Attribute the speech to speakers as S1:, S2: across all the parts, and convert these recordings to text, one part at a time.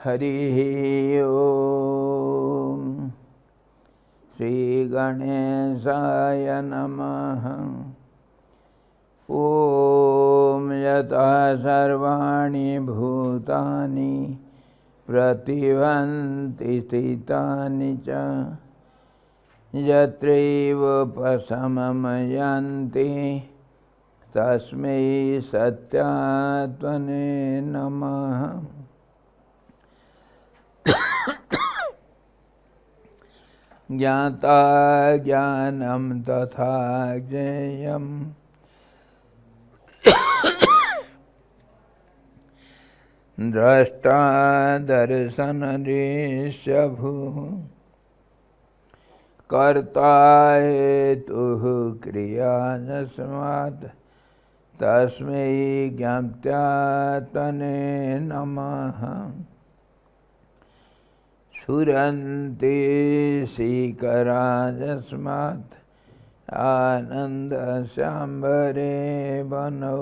S1: हरि ओम। श्री गणेशाय नमः। ओम यतः सर्वाणि भूतानि प्रतिहन्ति स्थितानि च यत्रैवोपशमं तस्मै सत्यात्मने नमः। ज्ञाता ज्ञानं तथा ज्ञेयम् द्रष्टा दर्शनदृश्यभूः। कर्ता हेतुः क्रिया यस्मात् तस्मै ज्ञात्यात्मने नमः। स्फुरन्ति शिखरा यस्मात् आनन्दसाम्बरे वनौ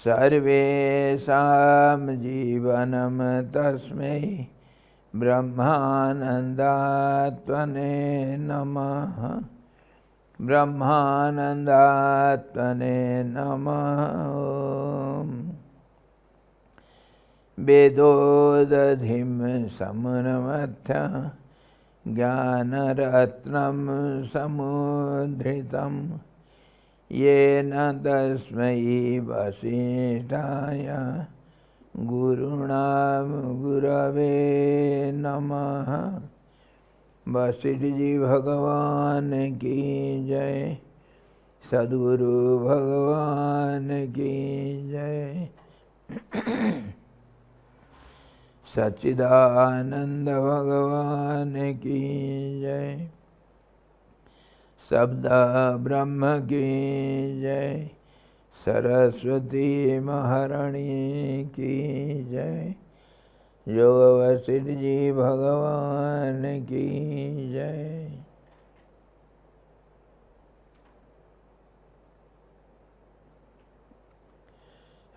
S1: सर्वेषां जीवनं तस्मै ब्रह्मानन्दात्मने नमः। ब्रह्मानन्दात्मने नमः। वेदोदधिं समुन्मथ्य ज्ञानरत्नं समुद्धृतं येन तस्मै वसिष्ठाय गुरवे नमः। वशिष्ठ जी भगवान की जय। सद्गुरु भगवान की जय। सच्चिदानंद भगवान की जय। शब्द ब्रह्म की जय। सरस्वती महारानी की जय। योग वशिष्ठ जी भगवान की जय।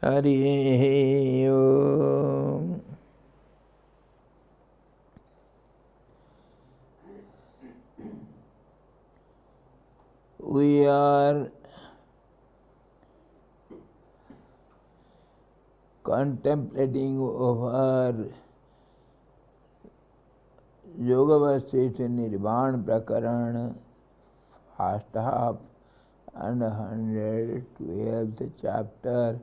S1: हरि ओम। We are contemplating over Yoga Vasistha Nirvana Prakaran, first half and 112th chapter,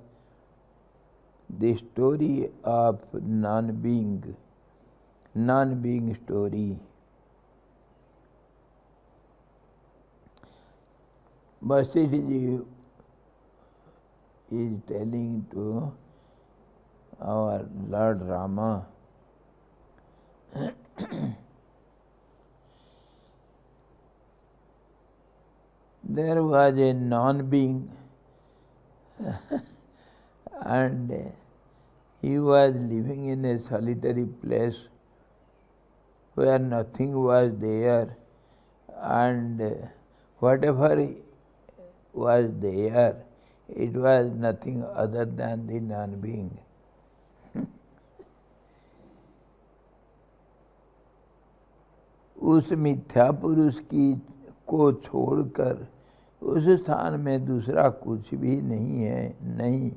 S1: the story of non-being story. Vasistha ji is telling to our Lord Rama there was a non-being and he was living in a solitary place where nothing was there, and whatever was there, it was nothing other than the non-being. उस मिथ्या पुरुष की को छोड़कर उस स्थान में दूसरा कुछ भी नहीं है, नहीं,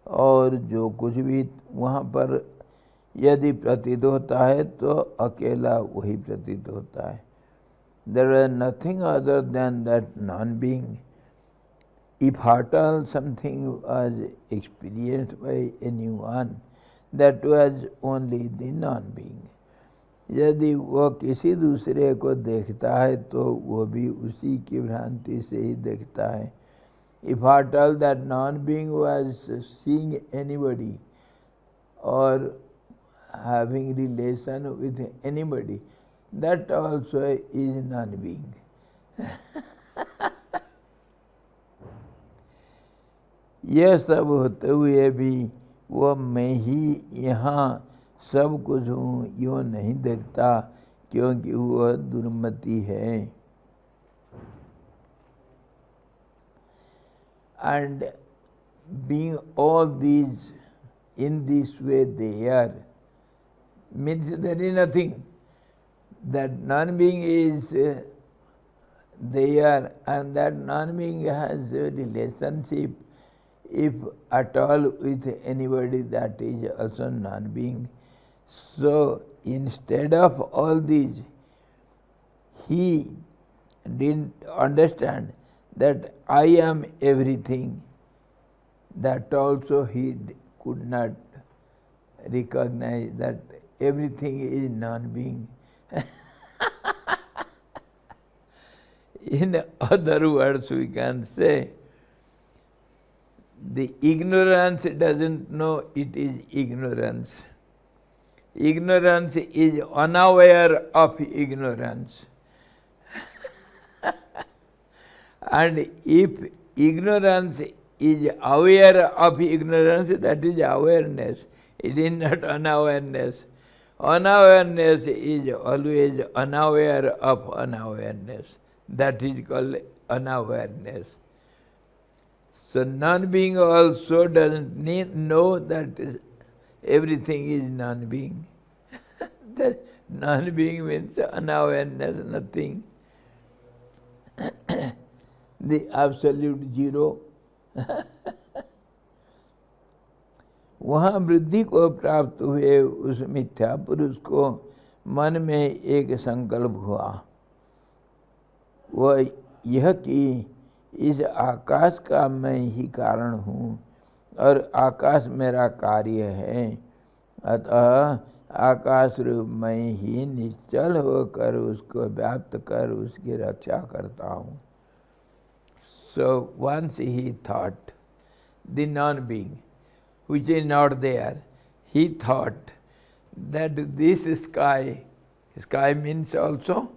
S1: और जो कुछ भी वहाँ पर यदि प्रतीत होता है तो अकेला वही प्रतीत होता है। There was nothing other than that non-being. If at all something was experienced by anyone, that was only the non-being. यदि वो किसी दूसरे को देखता है तो वो भी उसी की भ्रांति से ही देखता है। If at all that non-being was seeing anybody or having relation with anybody, that also is non-being. यह सब होते हुए भी वो मैं ही यहाँ सब कुछ हूँ यो नहीं देखता, क्योंकि वह दुर्मति है। And being all these in this way there, means there is nothing. That non-being is there, and that non-being has a relationship, if at all, with anybody, that is also non-being. So instead of all these, he didn't understand that I am everything. That also he could not recognize, that everything is non-being. In other words, we can say, the ignorance doesn't know it is ignorance. Ignorance is unaware of ignorance. And if ignorance is aware of ignorance, that is awareness. It is not unawareness. Unawareness is always unaware of unawareness. That is called unawareness. So non-being also doesn't know that everything is non-being. That non-being means unawareness, nothing. The absolute zero. वहाँ वृद्धि को प्राप्त हुए उस मिथ्या पुरुष को मन में एक संकल्प हुआ, वह यह कि इस आकाश का मैं ही कारण हूँ और आकाश मेरा कार्य है, अतः आकाश रूप मैं ही निश्चल होकर उसको व्याप्त कर उसकी रक्षा करता हूँ. So once he thought, the non-being, which is not there, he thought that this sky means also?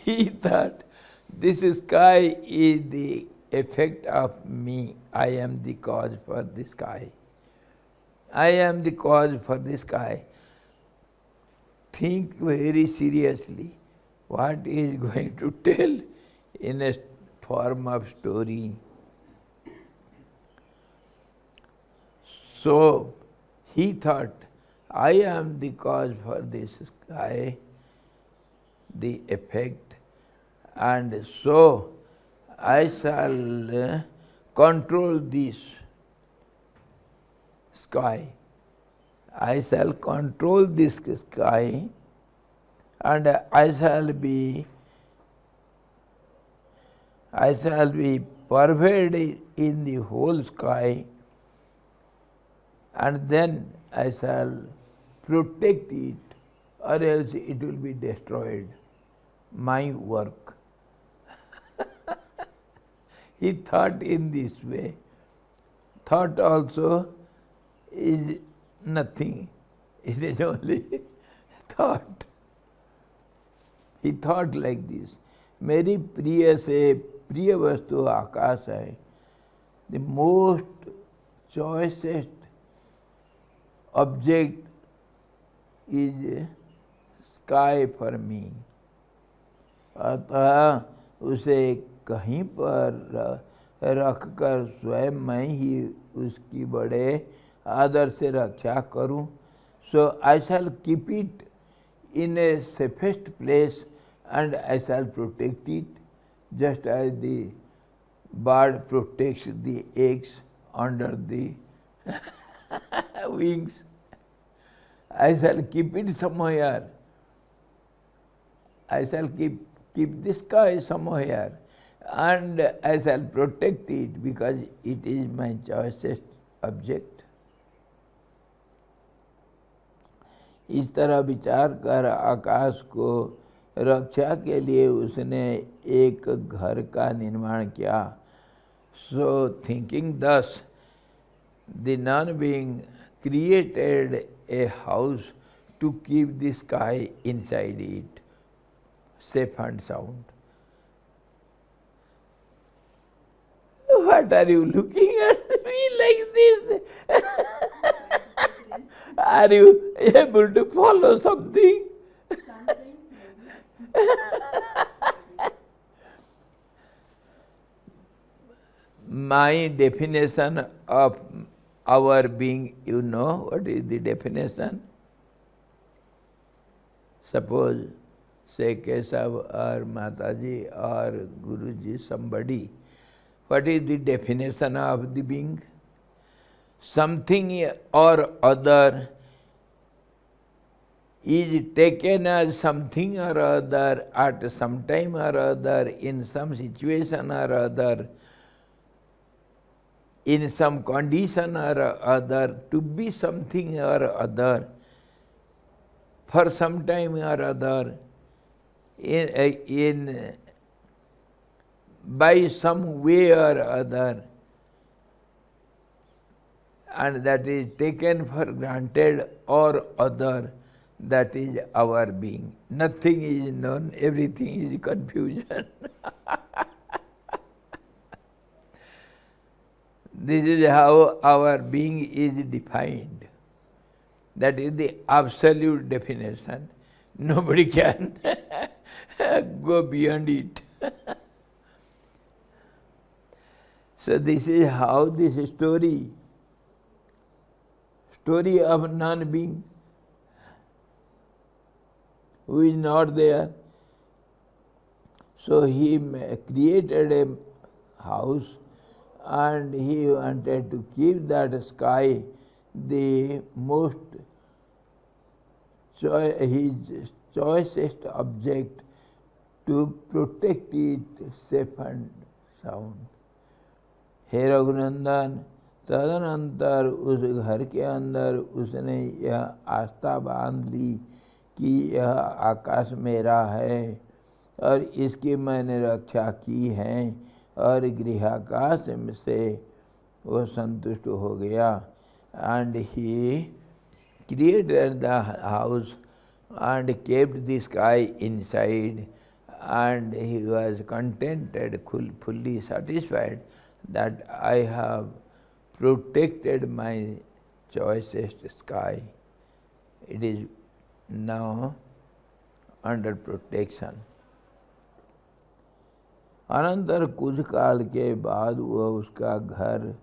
S1: He thought this sky is the effect of me. I am the cause for the sky. I am the cause for the sky. Think very seriously what he is going to tell in a form of story. So he thought, I am the cause for this sky, the effect, and so I shall control this sky. I shall control this sky, and I shall be pervaded in the whole sky, and then I shall protect it, or else it will be destroyed. My work. He thought in this way. Thought also is nothing. It is only thought. He thought like this. मेरी प्रिय से प्रिय वस्तु आकाश है. The most choicest object is sky for me. अतः उसे कहीं पर रखकर स्वयं मैं ही उसकी बड़े आदर से रक्षा करूं. So I shall keep it in a safest place and I shall protect it, just as the bird protects the eggs under the wings. I shall keep it somewhere. I shall keep the sky somewhere, and I shall protect it because it is my choicest object. इस तरह विचार कर आकाश को रक्षा के लिए उसने एक घर का निर्माण किया. So thinking thus, the non-being created a house to keep the sky inside it, safe and sound. What are you looking at me like this? Are you able to follow something? My definition of our being, you know what is the definition? Suppose, say Kesav or Mataji or Guruji, somebody, what is the definition of the being? Something or other is taken as something or other at some time or other, in some situation or other, in some condition or other, to be something or other, for some time or other, in by some way or other, and that is taken for granted or other, that is our being. Nothing is known, everything is confusion. This is how our being is defined. That is the absolute definition. Nobody can go beyond it. So this is how this story of non-being, who is not there. So he created a house and he wanted to keep that sky the most his choicest object, to protect it safe and sound. हे रघुनंदन, तदनंतर उस घर के अंदर उसने यह आस्था बांध ली कि यह आकाश मेरा है और इसकी मैंने रक्षा की है, और गृहाकाश से वो संतुष्ट हो गया. And he created the house and kept the sky inside, and he was contented, fully satisfied that I have protected my choicest sky. It is now under protection. अनंतर कुछ काल के बाद वह उसका घर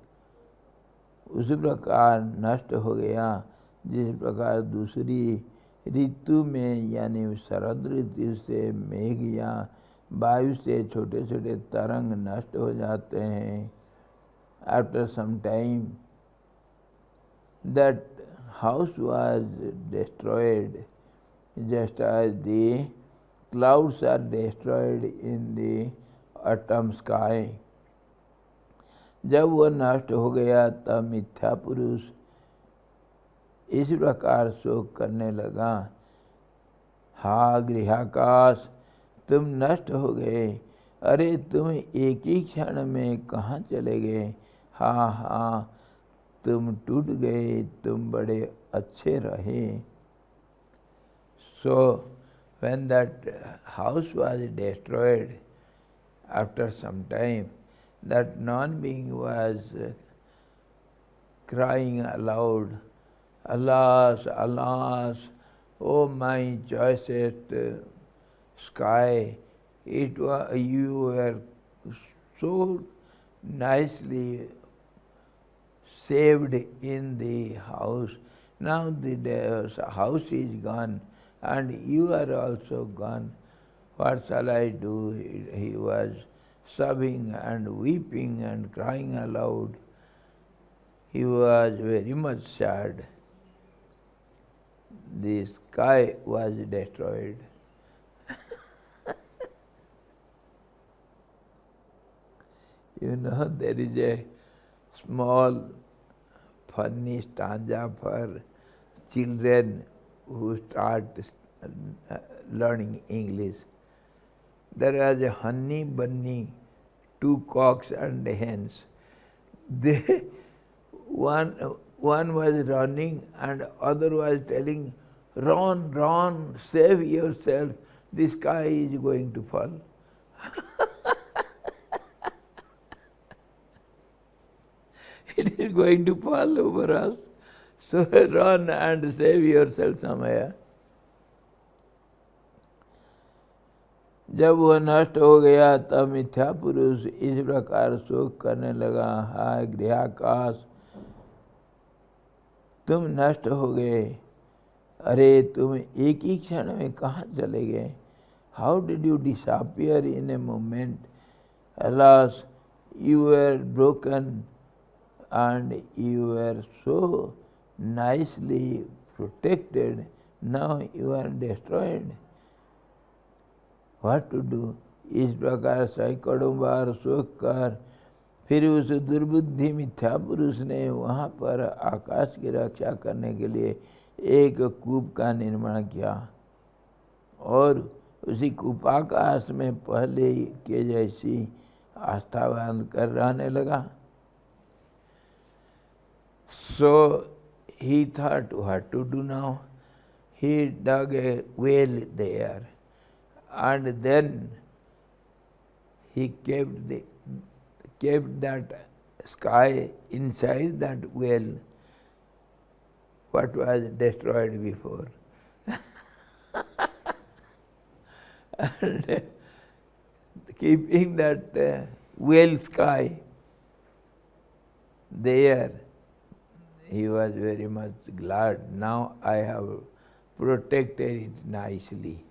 S1: उसी प्रकार नष्ट हो गया जिस प्रकार दूसरी ऋतु में, यानी शरद ऋतु से मेघ या वायु से छोटे छोटे तरंग नष्ट हो जाते हैं. After some time that house was destroyed, just as the clouds are destroyed in the autumn sky. जब वह नष्ट हो गया तब मिथ्या पुरुष इस प्रकार शोक करने लगा, हा गृहाकाश, तुम नष्ट हो गए, अरे तुम एक ही क्षण में कहाँ चले गए, हाँ हाँ तुम टूट गए, तुम बड़े अच्छे रहे. So when that house was destroyed, after some time, that non-being was crying aloud, alas, alas, oh my choicest sky, you were so nicely saved in the house. Now the house is gone and you are also gone. What shall I do? He was sobbing and weeping and crying aloud. He was very much sad. The sky was destroyed. You know, there is a small funny stanza for children who start learning English. There was a honey bunny, 2 cocks and hens. One was running and other was telling, run, run, save yourself, the sky is going to fall. It is going to fall over us. So run and save yourself somewhere. जब वह नष्ट हो गया तब मिथ्या पुरुष इस प्रकार शोक करने लगा, हाय गृहाकाश, तुम नष्ट हो गए, अरे तुम एक ही क्षण में कहाँ चले गए? How did you disappear in a moment? Alas, you were broken and you were so nicely protected, now you are destroyed. What to do? इस प्रकार सैकड़ों बार सोच कर फिर उस दुर्बुद्धि मिथ्या पुरुष ने वहाँ पर आकाश की रक्षा करने के लिए एक कूप का निर्माण किया और उसी कूपाकाश में पहले के जैसी आस्था बांध कर रहने लगा। So he thought what to do now. He dug a well there and then he kept that sky inside that well what was destroyed before. And keeping that well sky there, he was very much glad. Now I have protected it nicely.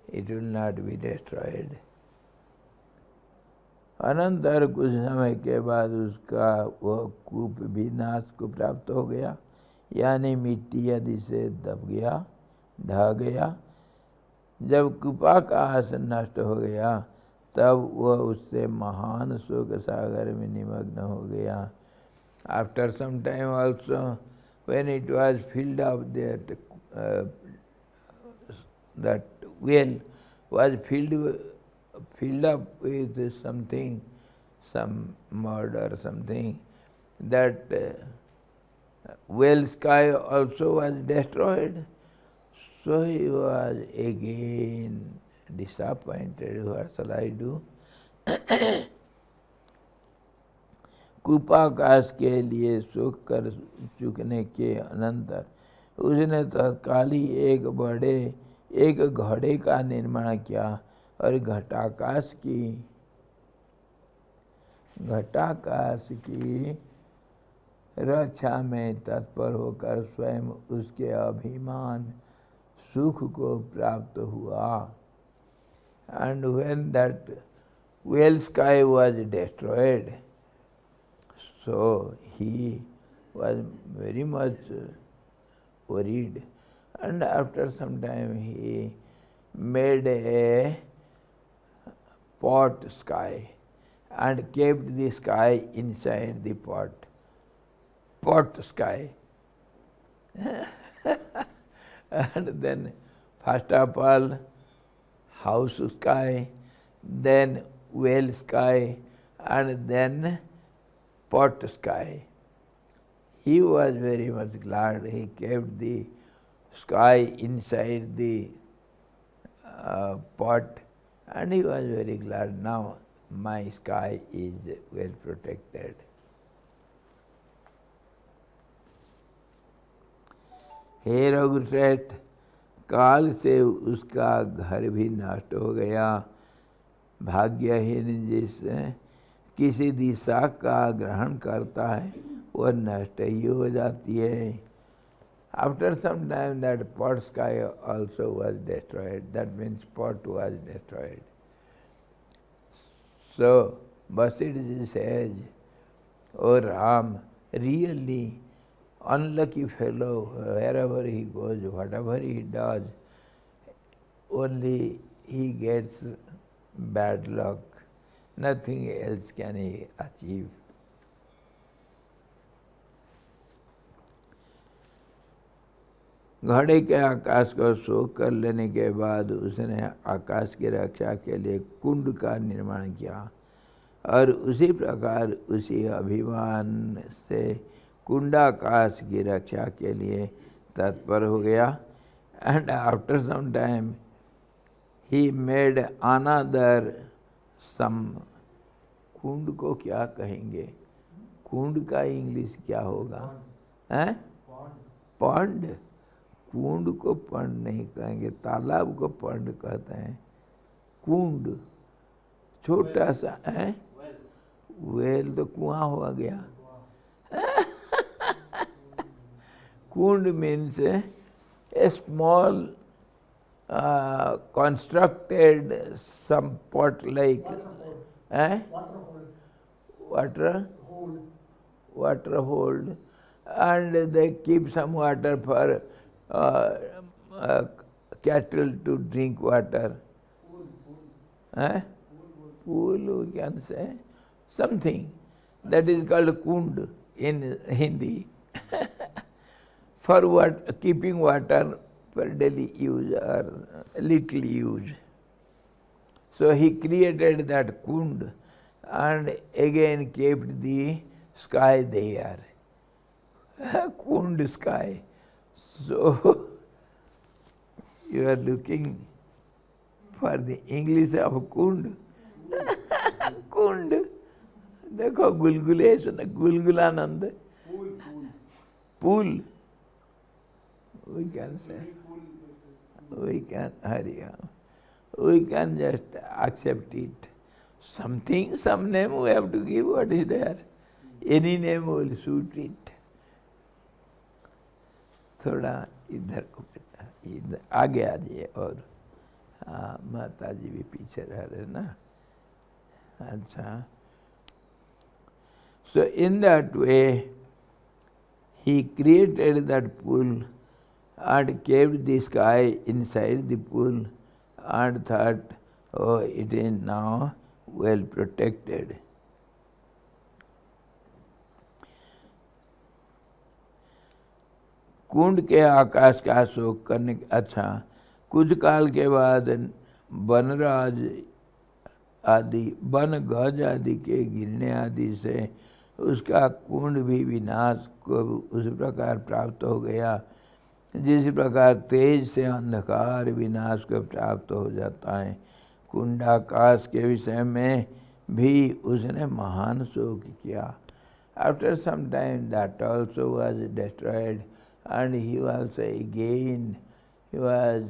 S1: It will not be destroyed. अनंतर कुछ समय के बाद उसका वह कूप भी नाश को प्राप्त हो गया, यानी मिट्टी आदि से दब गया, ढह गया। जब कूपाकाश नष्ट हो गया तब वह उससे महान शोक सागर में निमग्न हो गया। After some time also, when it was filled up, that well was filled up with something, some mud or something, that well sky also was destroyed. So he was again disappointed. What shall I do? कूपाकाश के लिए सुख कर चुकने के अनंतर उसने तत्काल ही एक घड़े का निर्माण किया और घटाकाश की रक्षा में तत्पर होकर स्वयं उसके अभिमान सुख को प्राप्त हुआ। And when that well sky was destroyed, so he was very much worried, and after some time he made a pot sky and kept the sky inside the pot sky. And then first of all house sky, then well sky, and then pot sky. He was very much glad. He kept the sky inside the pot, and he was very glad. Now my sky is well protected. हे रघुश्रेष्ठ, काल से उसका घर भी नष्ट हो गया। भाग्यहीन जिससे किसी दिशा का ग्रहण करता है वह नष्ट ही हो जाती है। After some time that pot sky also was destroyed. That means pot was destroyed. So Vasistha says, "Oh Ram, really unlucky fellow, wherever he goes, whatever he does, only he gets bad luck. Nothing else can he achieve." घड़े के आकाश को सोख कर लेने के बाद उसने आकाश की रक्षा के लिए कुंड का निर्माण किया और उसी प्रकार उसी अभिमान से कुंडाकाश की रक्षा के लिए तत्पर हो गया। And after some time he made another sum. कुंड को क्या कहेंगे? कुंड का इंग्लिश क्या होगा? हैं? पॉन्ड। कुंड को पॉन्ड नहीं कहेंगे, तालाब को पॉन्ड कहते हैं। कुंड छोटा सा है। वेल तो कुआं हुआ गया। Kund means a small constructed some pot like water water hold, and they keep some water for uh, uh, cattle to drink water. Pool, we can say something that is called kund in Hindi. For what keeping water for daily use or little use. So he created that kund and again kept the sky there. Kund sky. So you are looking for the English of kund. Kund. देखो गुलगुले सुना गुलगुलानंद. Pool. We can say. We can hurry up. We can just accept it. Something, some name we have to give. What is there? Any name will suit it. थोड़ा इधर को इधर आगे आ जाइए और हाँ माता जी भी पीछे रह रहे ना. अच्छा. So in that way he created that pool and kept the sky inside the pool and thought, oh, it is now well protected. कुंड के आकाश का शोक करने अच्छा कुछ काल के बाद वनराज आदि वन गज आदि के गिरने आदि से उसका कुंड भी विनाश को उस प्रकार प्राप्त हो गया जिस प्रकार तेज से अंधकार विनाश को प्राप्त हो जाता है. कुंडाकाश के विषय में भी उसने महान शोक किया. After some time that also was destroyed and he also again he was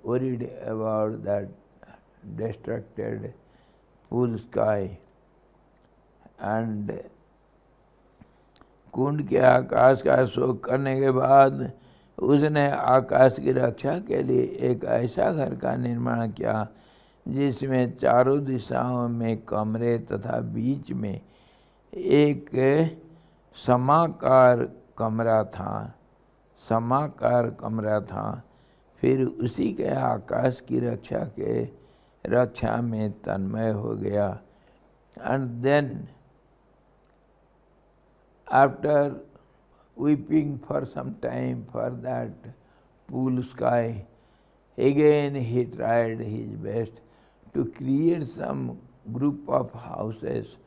S1: worried about that destructed full sky. And कुंड के आकाश का शोक करने के बाद उसने आकाश की रक्षा के लिए एक ऐसा घर का निर्माण किया जिसमें चारों दिशाओं में कमरे तथा बीच में एक समाकार कमरा था. फिर उसी के आकाश की रक्षा में तन्मय हो गया. And then after weeping for some time for that pool sky, again he tried his best to create some group of houses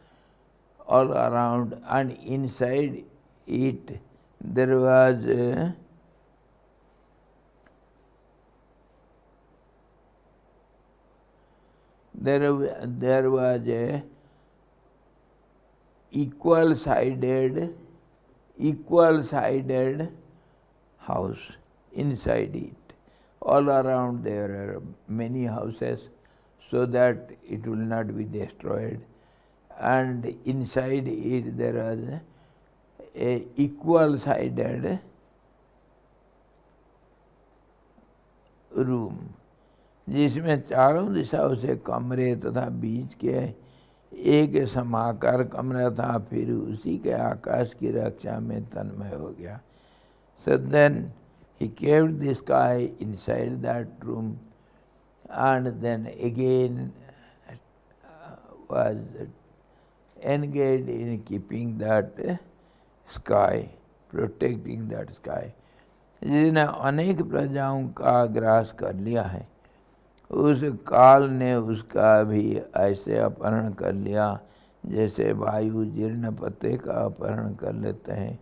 S1: all around, and inside it there was a equal sided house inside it. All around there are many houses so that it will not be destroyed, and inside it there was a equal sided room जिसमें चारों दिशाओं से कमरे तथा बीच के एक समाकार कमरा था. फिर उसी के आकाश की रक्षा में तन्मय हो गया. So then he kept the sky inside that room, and then again was engaged in keeping that sky, protecting that sky. जिसने अनेक प्रजाओं का ग्रास कर लिया है, उस काल ने उसका भी ऐसे अपहरण कर लिया जैसे वायु जीर्ण पत्ते का अपहरण कर लेते हैं.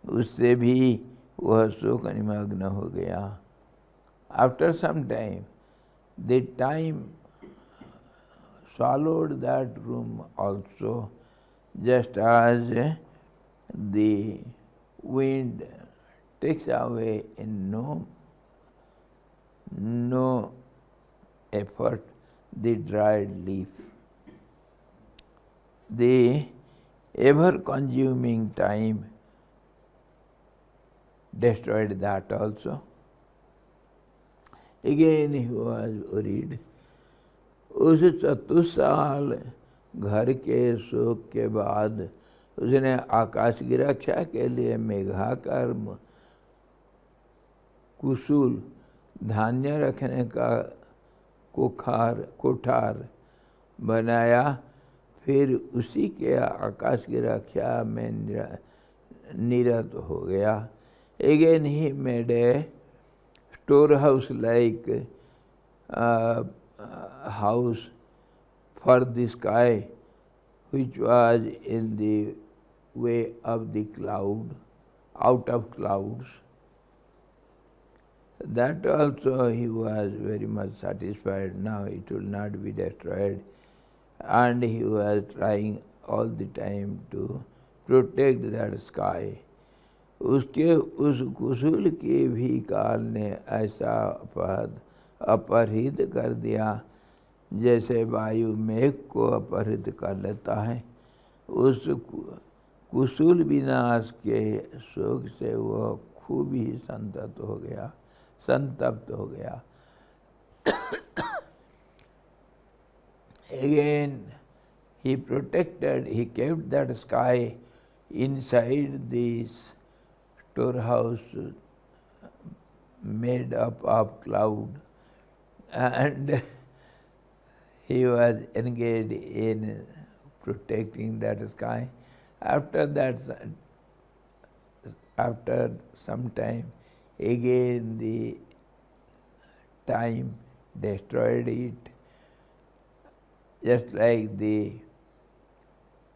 S1: उससे भी वह शोक निमग्न हो गया. After some time the time swallowed that room also, just as the wind takes away in no effort the dried leaf. The ever-consuming time destroyed that also. Again he was worried. उस 34 साल घर के शोक के बाद उसने आकाश की रक्षा के लिए मेघाकार कुसूल धान्य रखने का कोठार बनाया। फिर उसी के आकाश की रक्षा में निरत हो गया। Again he made a storehouse like house for the sky, which was in the way of the cloud, out of clouds. That also he was very much satisfied. Now it will not be destroyed. And he was trying all the time to protect that sky. उसके उस कुसूल के भी काल ने ऐसा अपहरित कर दिया जैसे वायु मेघ को अपहरित कर लेता है। उस कुसूल विनाश के शोक से वह खूब ही संतप्त हो गया। Again he kept that sky inside this storehouse made up of cloud, and he was engaged in protecting that sky. After some time, again the time destroyed it, just like the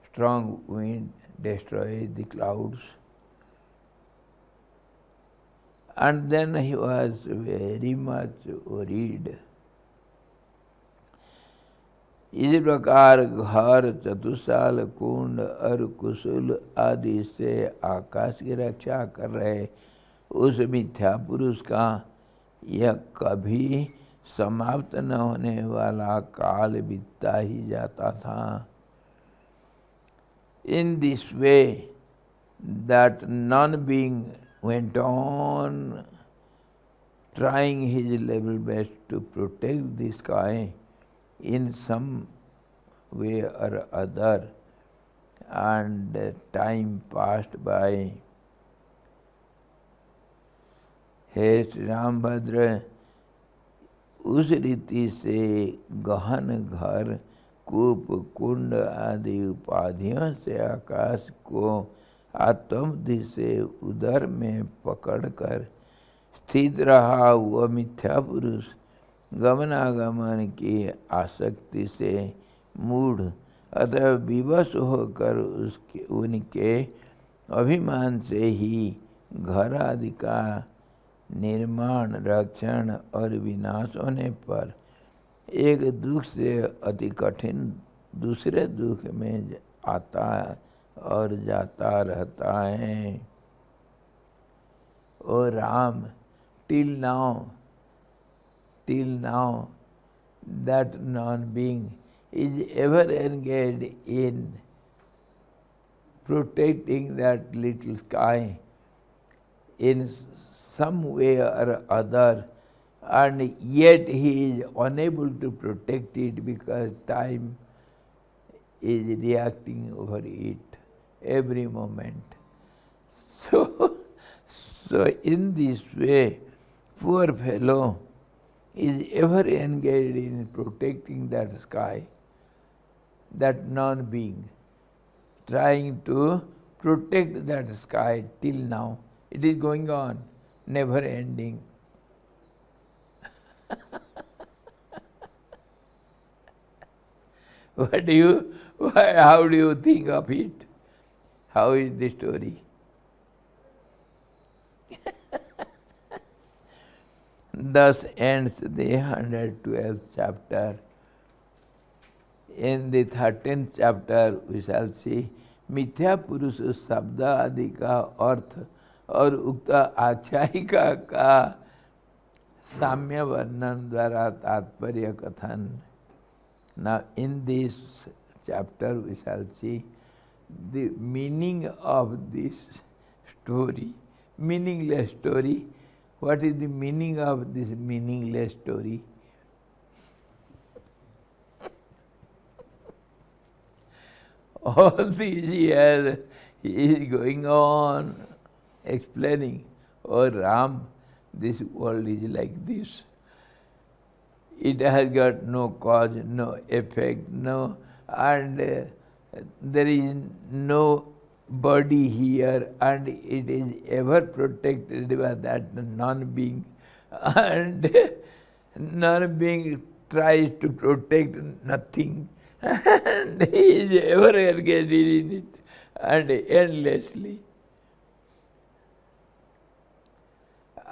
S1: strong wind destroys the clouds. And then he was very much worried. इस प्रकार घर, चतुसाल, कुंड और कुशल आदि से आकाश की रक्षा कर रहे उस मिथ्या पुरुष का यह कभी समाप्त न होने वाला काल बीतता ही जाता था। In this way, that non-being went on trying his level best to protect the sky in some way or other, and time passed by. हे श्री रामभद्र, उस रीति से गहन घर, कूप, कुंड आदि उपाधियों से आकाश को आत्मबुद्धि से उदर में पकड़कर स्थित रहा वह मिथ्या पुरुष गमनागमन की आसक्ति से मूढ़ अतः विवश होकर उनके अभिमान से ही घर आदि का निर्माण, रक्षण और विनाश होने पर एक दुख से अति कठिन दूसरे दुख में आता और जाता रहता है। O Ram, till now that non-being is ever engaged in protecting that little sky in some way or other, and yet he is unable to protect it because time is reacting over it every moment. So in this way, poor fellow is ever engaged in protecting that sky, that non-being, trying to protect that sky till now. It is going on, never ending. How do you think of it? How is the story? Thus ends the 112th chapter. In the 13th chapter we shall see मिथ्या पुरुष शब्द आदि का अर्थ और उक्त आख्यायिका का साम्य वर्णन द्वारा तात्पर्य कथन. Now in this chapter we shall see the meaning of this story, meaningless story. What is the meaning of this meaningless story? All these years he is going on explaining, oh Ram, this world is like this. It has got no cause, no effect, no, and there is no body here, and it is ever protected by that non-being, and non-being tries to protect nothing, and he is ever engaged in it, and endlessly.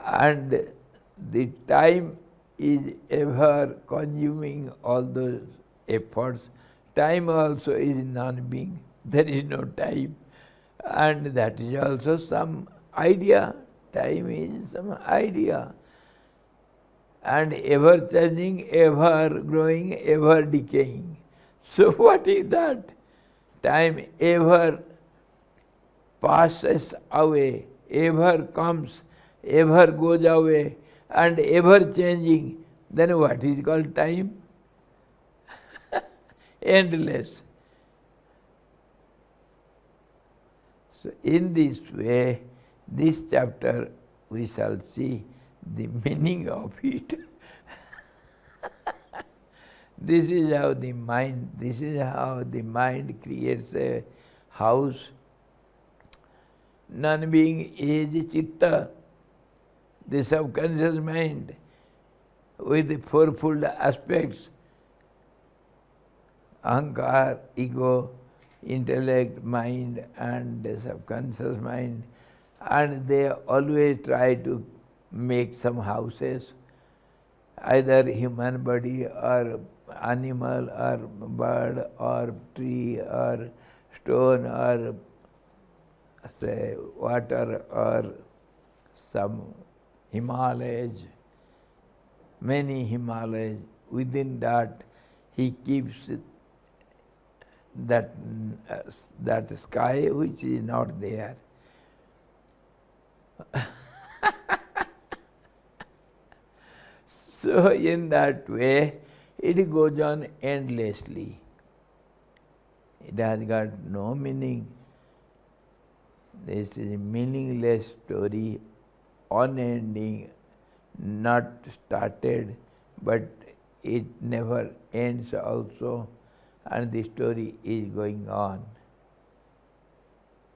S1: And the time is ever consuming all those efforts. Time also is non-being. There is no time. And that is also some idea. Time is some idea. And ever changing, ever growing, ever decaying. So what is that? Time ever passes away, ever comes, ever goes away, and ever changing. Then what is called time? Endless. So in this way, this chapter we shall see the meaning of it. This is how the mind creates a house. Non-being is chitta, the subconscious mind, with the fourfold aspects: ahankar, ego, intellect, mind, and the subconscious mind. And they always try to make some houses, either human body or animal or bird or tree or stone or say water or some Himalayas, many Himalayas. Within that he keeps that sky which is not there. So in that way, it goes on endlessly. It has got no meaning. This is a meaningless story, unending, not started, but it never ends also, and the story is going on.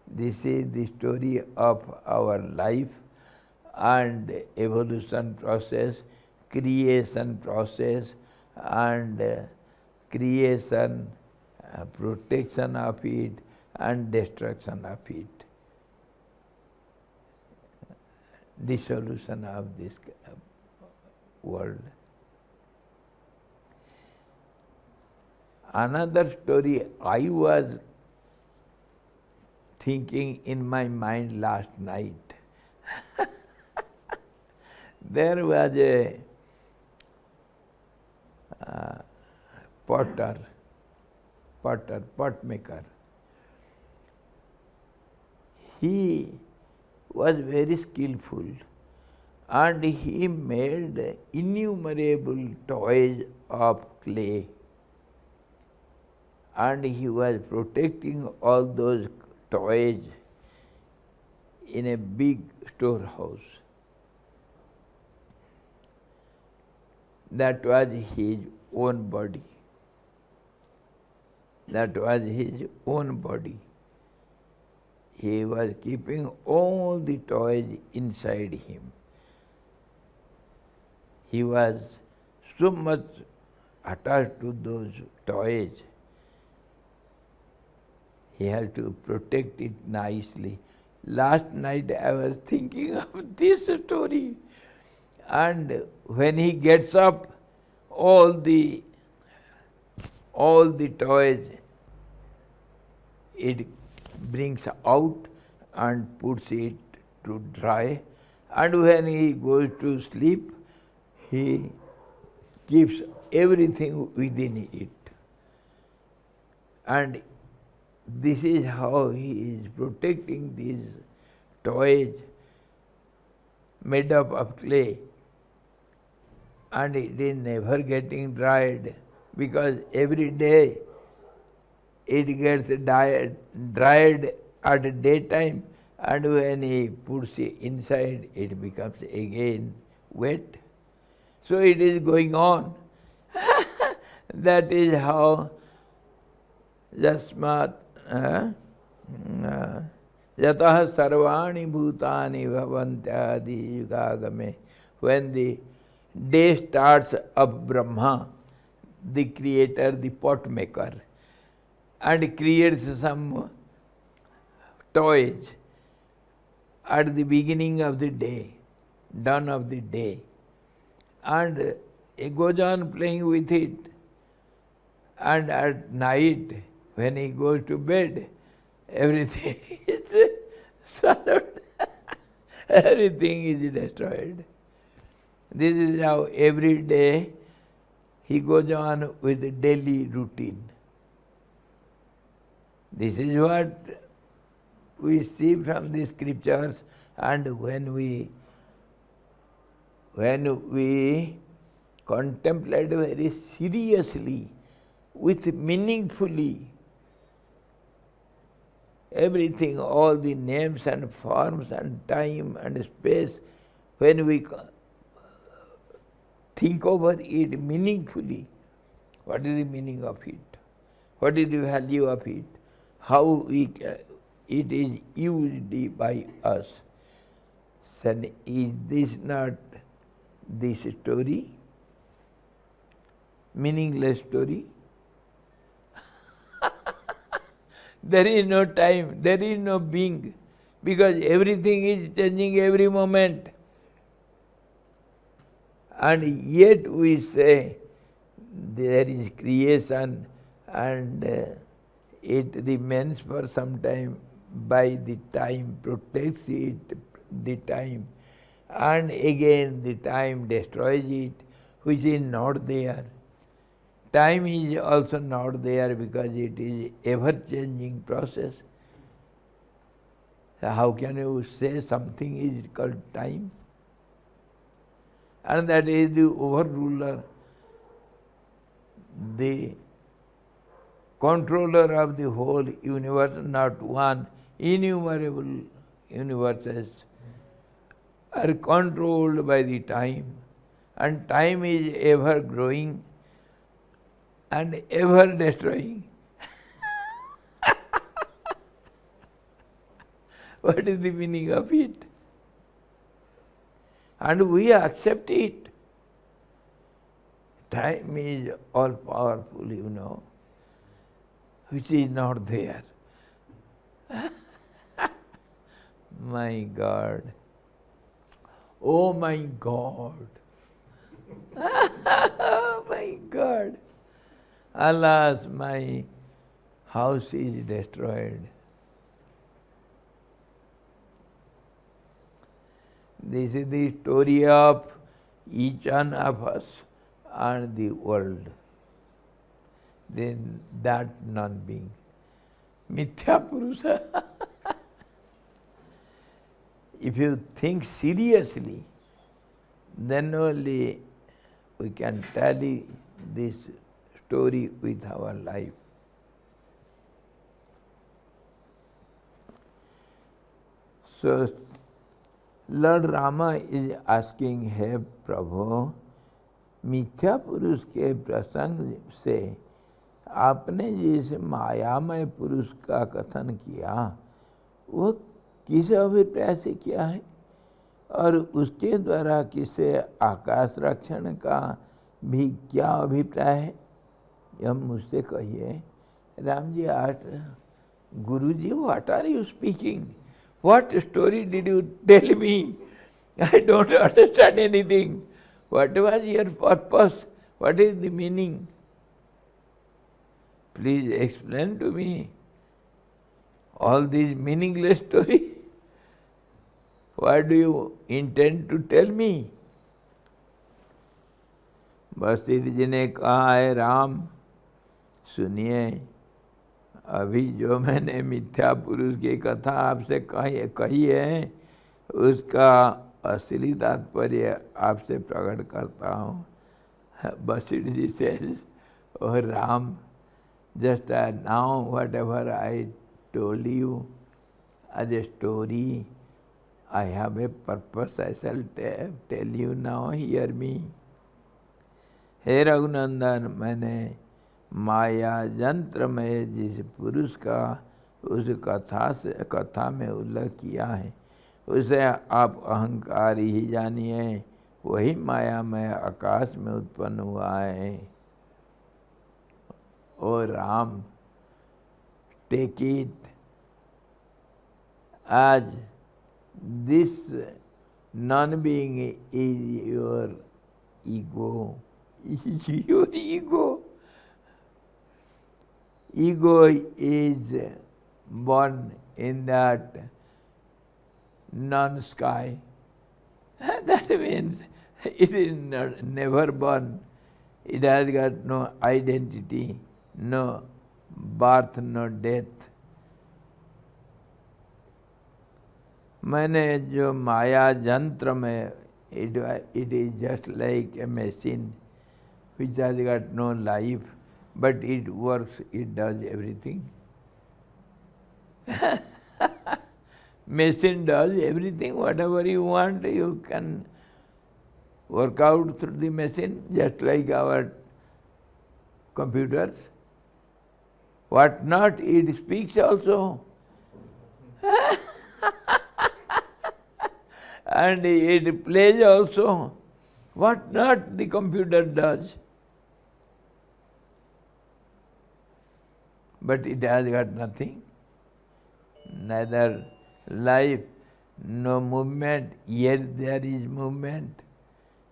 S1: This is the story of our life and evolution process, creation process, and creation, protection of it, and destruction of it. Dissolution of this world. Another story I was thinking in my mind last night. There was a pot maker. He was very skillful, and he made innumerable toys of clay, and he was protecting all those toys in a big storehouse. That was his own body. That was his own body. He was keeping all the toys inside him. He was so much attached to those toys. He had to protect it nicely. Last night I was thinking of this story. And when he gets up, all the toys it brings out and puts it to dry. And when he goes to sleep, he keeps everything within it. And this is how he is protecting these toys made up of clay, and it is never getting dried, because every day it gets dried at daytime, and when he puts it inside, it becomes again wet. So it is going on. That is how Jasmat Yatah sarvani bhutani bhavantyadi yugagame. When the day starts of Brahma, the creator, the pot maker, and creates some toys at the beginning of the day, dawn of the day, and he goes on playing with it, and at night when he goes to bed, everything is swallowed. Everything is destroyed. This is how every day he goes on with the daily routine. This is what we see from the scriptures, and when we contemplate very seriously, with meaningfully, everything, all the names and forms and time and space, when we think over it meaningfully, what is the meaning of it? What is the value of it? How it is used by us? Then is this not this story? Meaningless story? There is no time, there is no being, because everything is changing every moment. And yet we say there is creation, and it remains for some time by the time, protects it, the time, and again the time destroys it, which is not there. Time is also not there because it is ever-changing process. So how can you say something is called time? And that is the overruler, the controller of the whole universe, not one, innumerable universes are controlled by the time, and time is ever growing and ever destroying. What is the meaning of it? And we accept it. Time is all powerful, you know, which is not there. My God. Oh my God. Oh my God. Alas, my house is destroyed. This is the story of each one of us and the world. Then that non-being. Mithya Purusha. If you think seriously, then only we can tally this story with our life. So, Lord Rama is asking, "Hey Prabhu, मिथ्या पुरुष के प्रसंग से आपने जिस मायामय पुरुष का कथन किया, वो किस अभिप्राय से किया है, और उसके द्वारा किसे आकाश रक्षण का भी क्या अभिप्राय है, यह मुझसे कहिए." Ram ji asked, "Guruji, what are you speaking? What story did you tell me? I don't understand anything. What was your purpose? What is the meaning? Please explain to me all these meaningless stories. What do you intend to tell me?" Vashishtha ji ने कहा, "है राम, सुनिए, अभी जो मैंने मिथ्या पुरुष की कथा आपसे कही है, उसका असली तात्पर्य आपसे प्रकट करता हूँ। Vashishtha ji says, "Oh Ram, just now whatever I told you as a story, I have a purpose, I shall tell you now, hear me." हे रघुनंदन, मैंने माया यंत्र में जिस पुरुष का उस कथा में उल्लेख किया है, उसे आप अहंकार ही जानिए, वही माया में आकाश में उत्पन्न हुआ है। O Ram, take it as this non-being is your ego. Your ego. Ego is born in that non-sky. That means it is never born. It has got no identity, no birth, no death. मैंने जो माया यंत्र में it is just like a machine which has got no life, but it works, it does everything. Machine does everything, whatever you want, you can work out through the machine, just like our computers. What not, it speaks also. And it plays also. What not the computer does. But it has got nothing. Neither life, no movement, yet there is movement.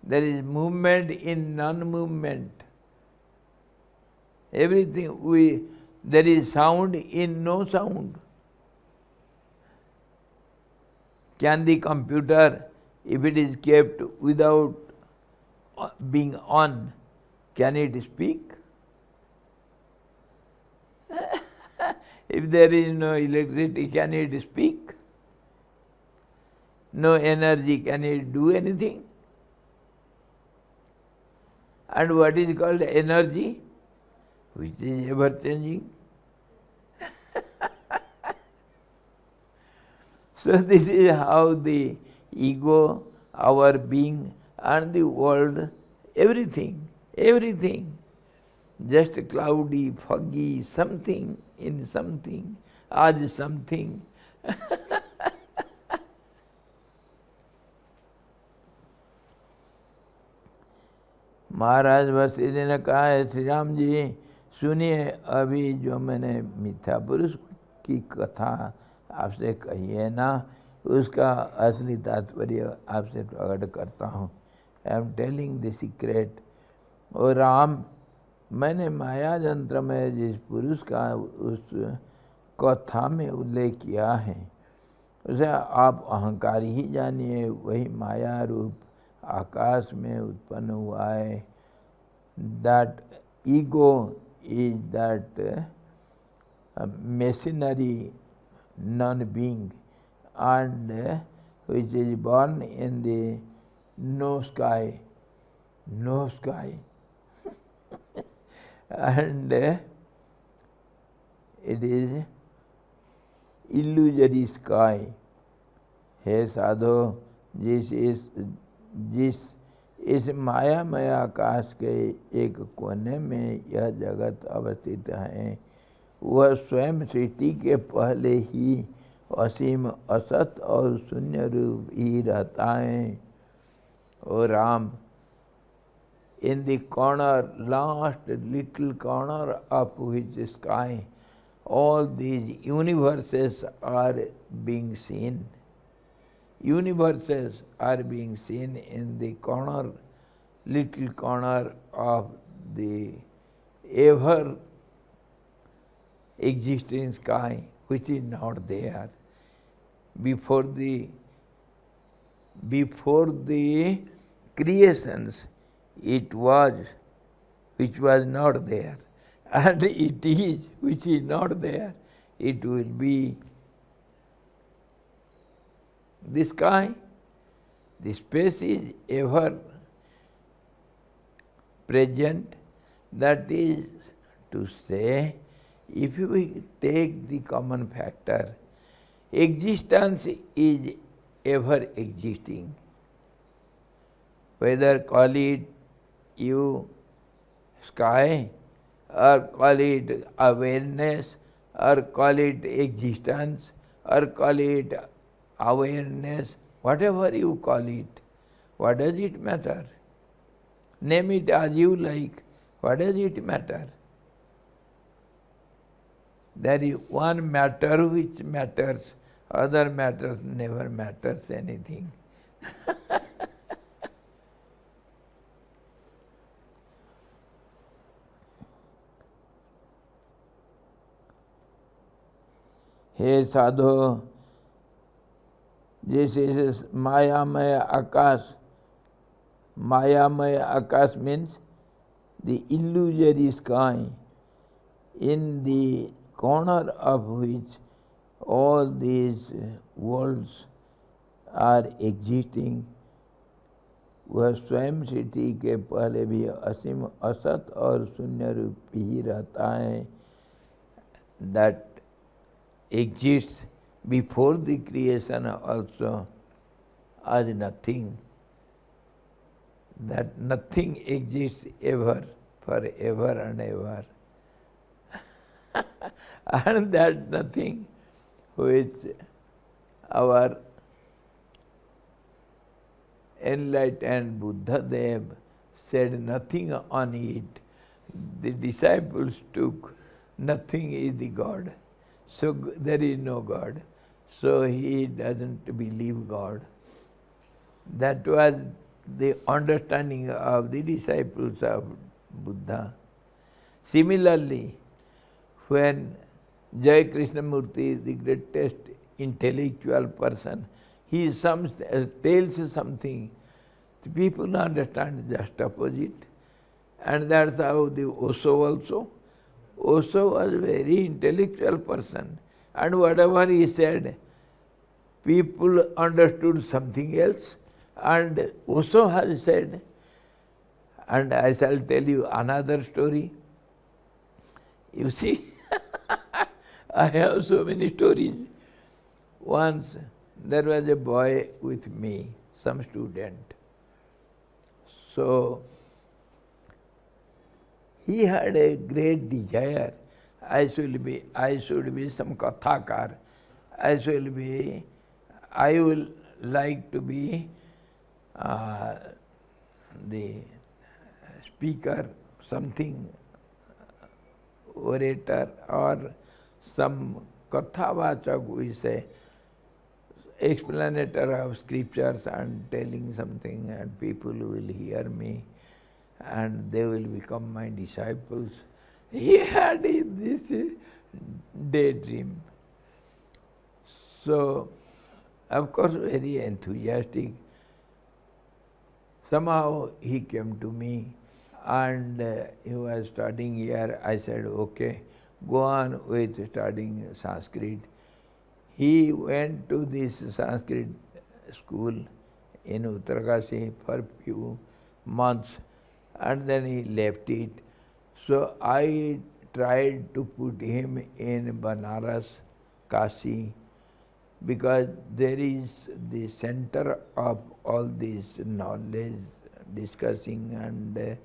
S1: There is movement in non-movement. Everything, there is sound in no sound. Can the computer, if it is kept without being on, can it speak? If there is no electricity, can it speak? No energy, can it do anything? And what is called energy? Which is ever changing. So this is how the ego, our being, and the world, everything, just cloudy, foggy, something in something, as something. महाराज वशिष्ठ जी ने कहा है, श्री राम जी सुनिए, अभी जो मैंने मिथ्या पुरुष की कथा आपसे कही है ना, उसका असली तात्पर्य आपसे प्रकट करता हूँ। I am telling the secret. और राम, मैंने माया यंत्र में जिस पुरुष का उस कथा में उल्लेख किया है, उसे आप अहंकार ही जानिए, वही माया रूप आकाश में उत्पन्न हुआ है। That ego is that machinery non-being, and which is born in the no sky, and it is illusory sky. हे साधो, जिस इस मायामय आकाश के एक कोने में यह जगत अवस्थित है, वह स्वयं सृष्टि के पहले ही असीम असत और शून्य रूप ही रहता है। O Ram, in the corner, last little corner of which sky, all these universes are being seen. Universes are being seen in the corner, little corner of the ever existing sky, which is not there. Before the creations, it was, which was not there, and it is, which is not there. It will be the sky. The space is ever present. That is to say, if we take the common factor, existence is ever existing. Whether call it you sky, or call it awareness, or call it existence, or call it awareness, whatever you call it, what does it matter? Name it as you like, what does it matter? There is one matter which matters, other matters never matters anything. Hey Sadho, this is Mayamaya Akash. Mayamaya Akash means the illusory sky, in the corner of which all these worlds are existing. वह स्वयं स्थिति के पहले भी असीम असत और शून्य रूप ही रहता है. That exists before the creation also as nothing. That nothing exists ever, forever and ever. And that nothing which our enlightened Buddha Dev said nothing on it, the disciples took nothing is the God. So there is no God. So he doesn't believe God. That was the understanding of the disciples of Buddha. Similarly, when Jai Krishnamurti, the greatest intellectual person, he tells something, the people understand just opposite. And that's how the Osho also. Osho was a very intellectual person, and whatever he said, people understood something else, and Osho has said, and I shall tell you another story. You see, I have so many stories. Once there was a boy with me, some student. So he had a great desire. I should be some kathakar. I will like to be the speaker, something, orator, or some kathavachak, we say, explanator of scriptures and telling something, and people will hear me and they will become my disciples. He had this daydream. So, of course, very enthusiastic. Somehow he came to me and he was studying here. I said, okay, go on with studying Sanskrit. He went to this Sanskrit school in Uttarkashi for few months, and then he left it. So I tried to put him in Banaras, Kashi, because there is the center of all this knowledge, discussing and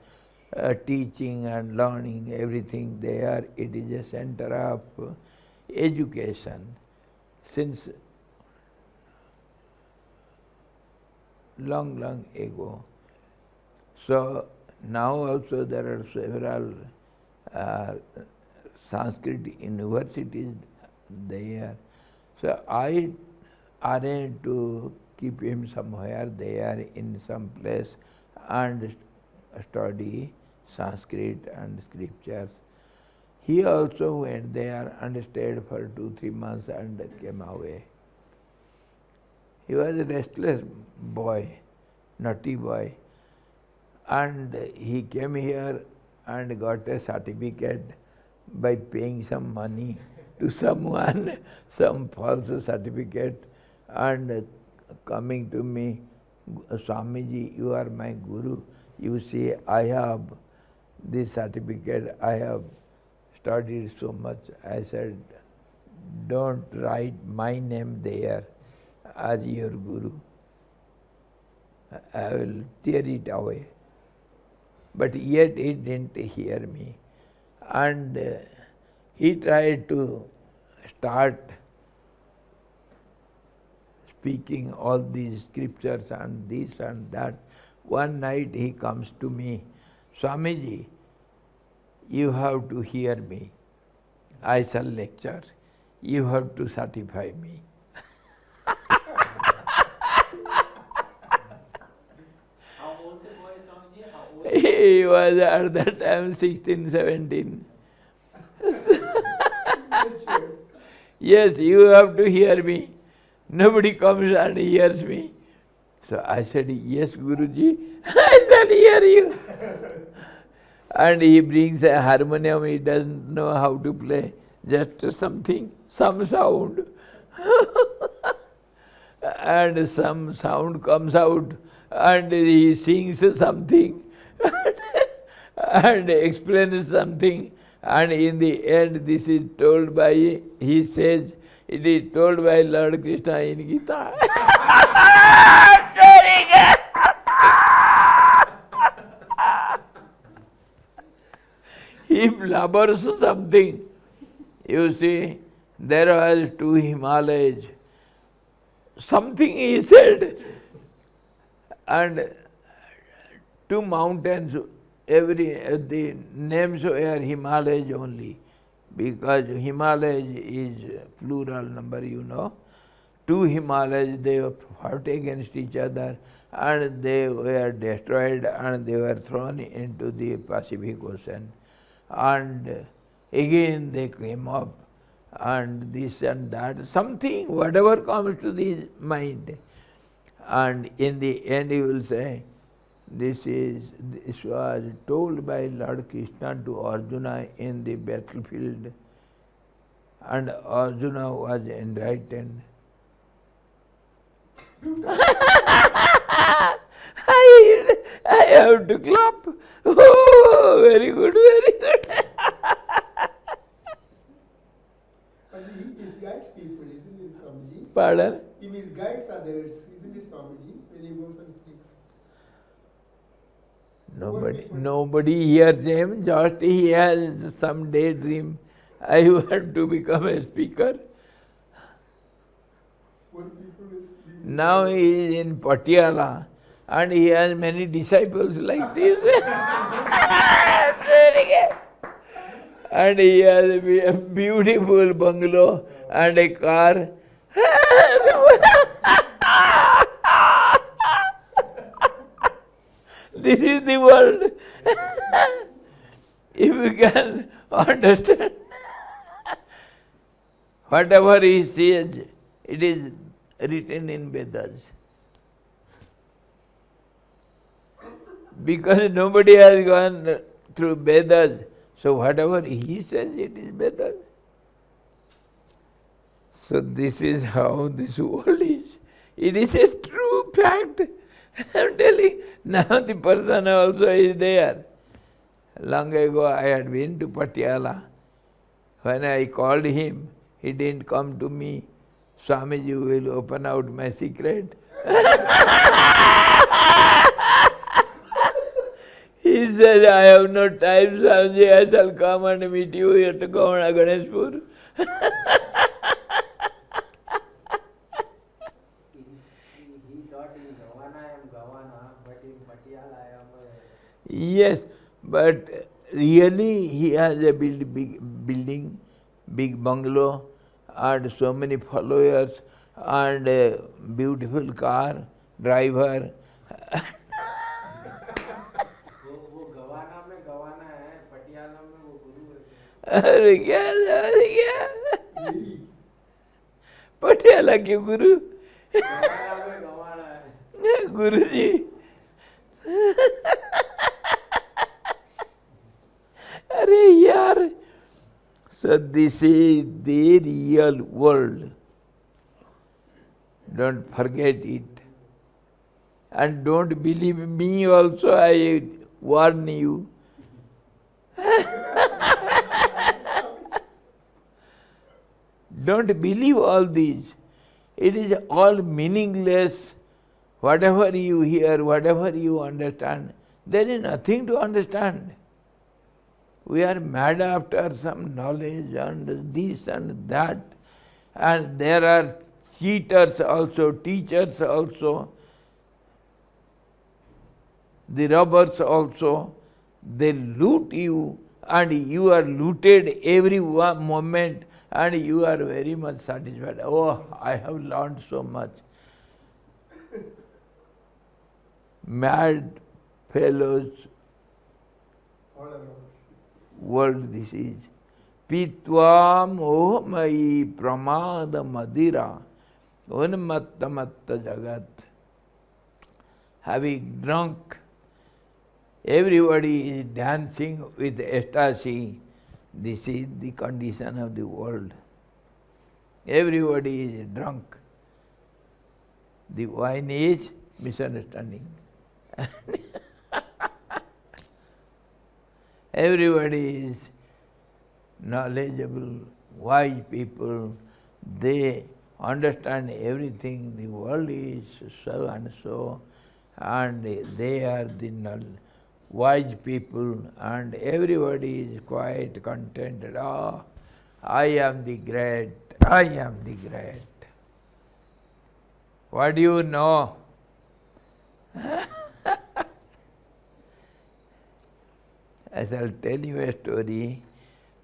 S1: teaching and learning, everything there. It is a center of education. Since long, long ago. So now also there are several Sanskrit universities there. So I arranged to keep him somewhere there in some place and study Sanskrit and scriptures. He also went there and stayed for 2-3 months and came away. He was a restless boy, naughty boy. And he came here and got a certificate by paying some money to someone, some false certificate, and coming to me, Swamiji, you are my Guru. You see, I have this certificate, I have studied so much. I said, don't write my name there as your Guru. I will tear it away. But yet he didn't hear me. And he tried to start speaking all these scriptures and this and that. One night he comes to me, Swamiji, you have to hear me. I shall lecture. You have to certify me.
S2: How old the boy, Swamiji? How old?
S1: He was at that time 16, 17. Yes, you have to hear me. Nobody comes and hears me. So I said, yes, Guruji, I shall hear you. And he brings a harmonium, he doesn't know how to play, just something, some sound. And some sound comes out and he sings something and explains something. And in the end, this is told by, he says, it is told by Lord Krishna in Gita. He blubbers something. You see, there was 2 Himalayas. Something he said. And 2 mountains, the names were Himalayas only. Because Himalayas is plural number, you know. 2 Himalayas, they fought against each other and they were destroyed and they were thrown into the Pacific Ocean. And again they came up and this and that, something, whatever comes to the mind. And in the end he will say, this was told by Lord Krishna to Arjuna in the battlefield, and Arjuna was enlightened. I have to clap. Oh, very good, very good.
S3: But he misguides people, isn't it, Swamiji?
S1: Pardon?
S3: He misguides others, isn't it, Swamiji, when he goes and speaks?
S1: Nobody hears him, just he has some daydream. I want to become a speaker.
S3: What people will speak.
S1: Now he is in Patiala and he has many disciples like this. And he has a beautiful bungalow and a car. This is the world. If you can understand, whatever he says, it is written in Vedas. Because nobody has gone through Vedas, so whatever he says, it is Vedas. So this is how this world is. It is a true fact. I am telling, now the person also is there. Long ago I had been to Patiala. When I called him, he didn't come to me. Swamiji will open out my secret. He says, I have no time, Swamiji, I shall come and meet you at Govana Ganeshpur.
S2: He thought in Govana I am Govana, but in Patiala I am
S1: Yes, but really he has a big building, big bungalow, and so many followers, and a beautiful car, driver.
S2: वो गवाना में गवाना है, पटियाला में वो गुरु है.
S1: अरे क्या पटियाला के गुरु
S2: गवाना में गवाना है.
S1: गुरु जी अरे यार. So this is the real world. Don't forget it. And don't believe me also, I warn you. Don't believe all these. It is all meaningless. Whatever you hear, whatever you understand, there is nothing to understand. We are mad after some knowledge and this and that. And there are cheaters also, teachers also, the robbers also. They loot you and you are looted every moment and you are very much satisfied. Oh, I have learned so much. Mad fellows,
S3: All around.
S1: world this is. Pitva mohamai pramada madira unmatta matta jagat. Having drunk, everybody is dancing with ecstasy. This is the condition of the world. Everybody is drunk. The wine is misunderstanding. Everybody is knowledgeable, wise people. They understand everything. The world is so and so, and they are the wise people, and everybody is quite contented. Ah, I am the great. I am the great. What do you know? I shall tell you a story.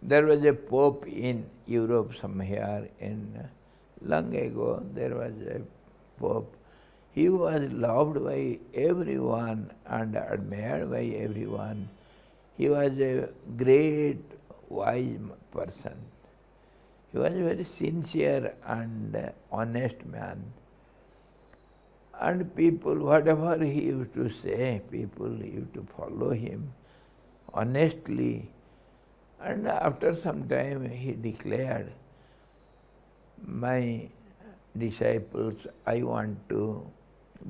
S1: There was a pope in Europe somewhere long ago. There was a pope. He was loved by everyone and admired by everyone. He was a great, wise person. He was a very sincere and honest man. And people, whatever he used to say, people used to follow him honestly. And after some time he declared, my disciples, I want to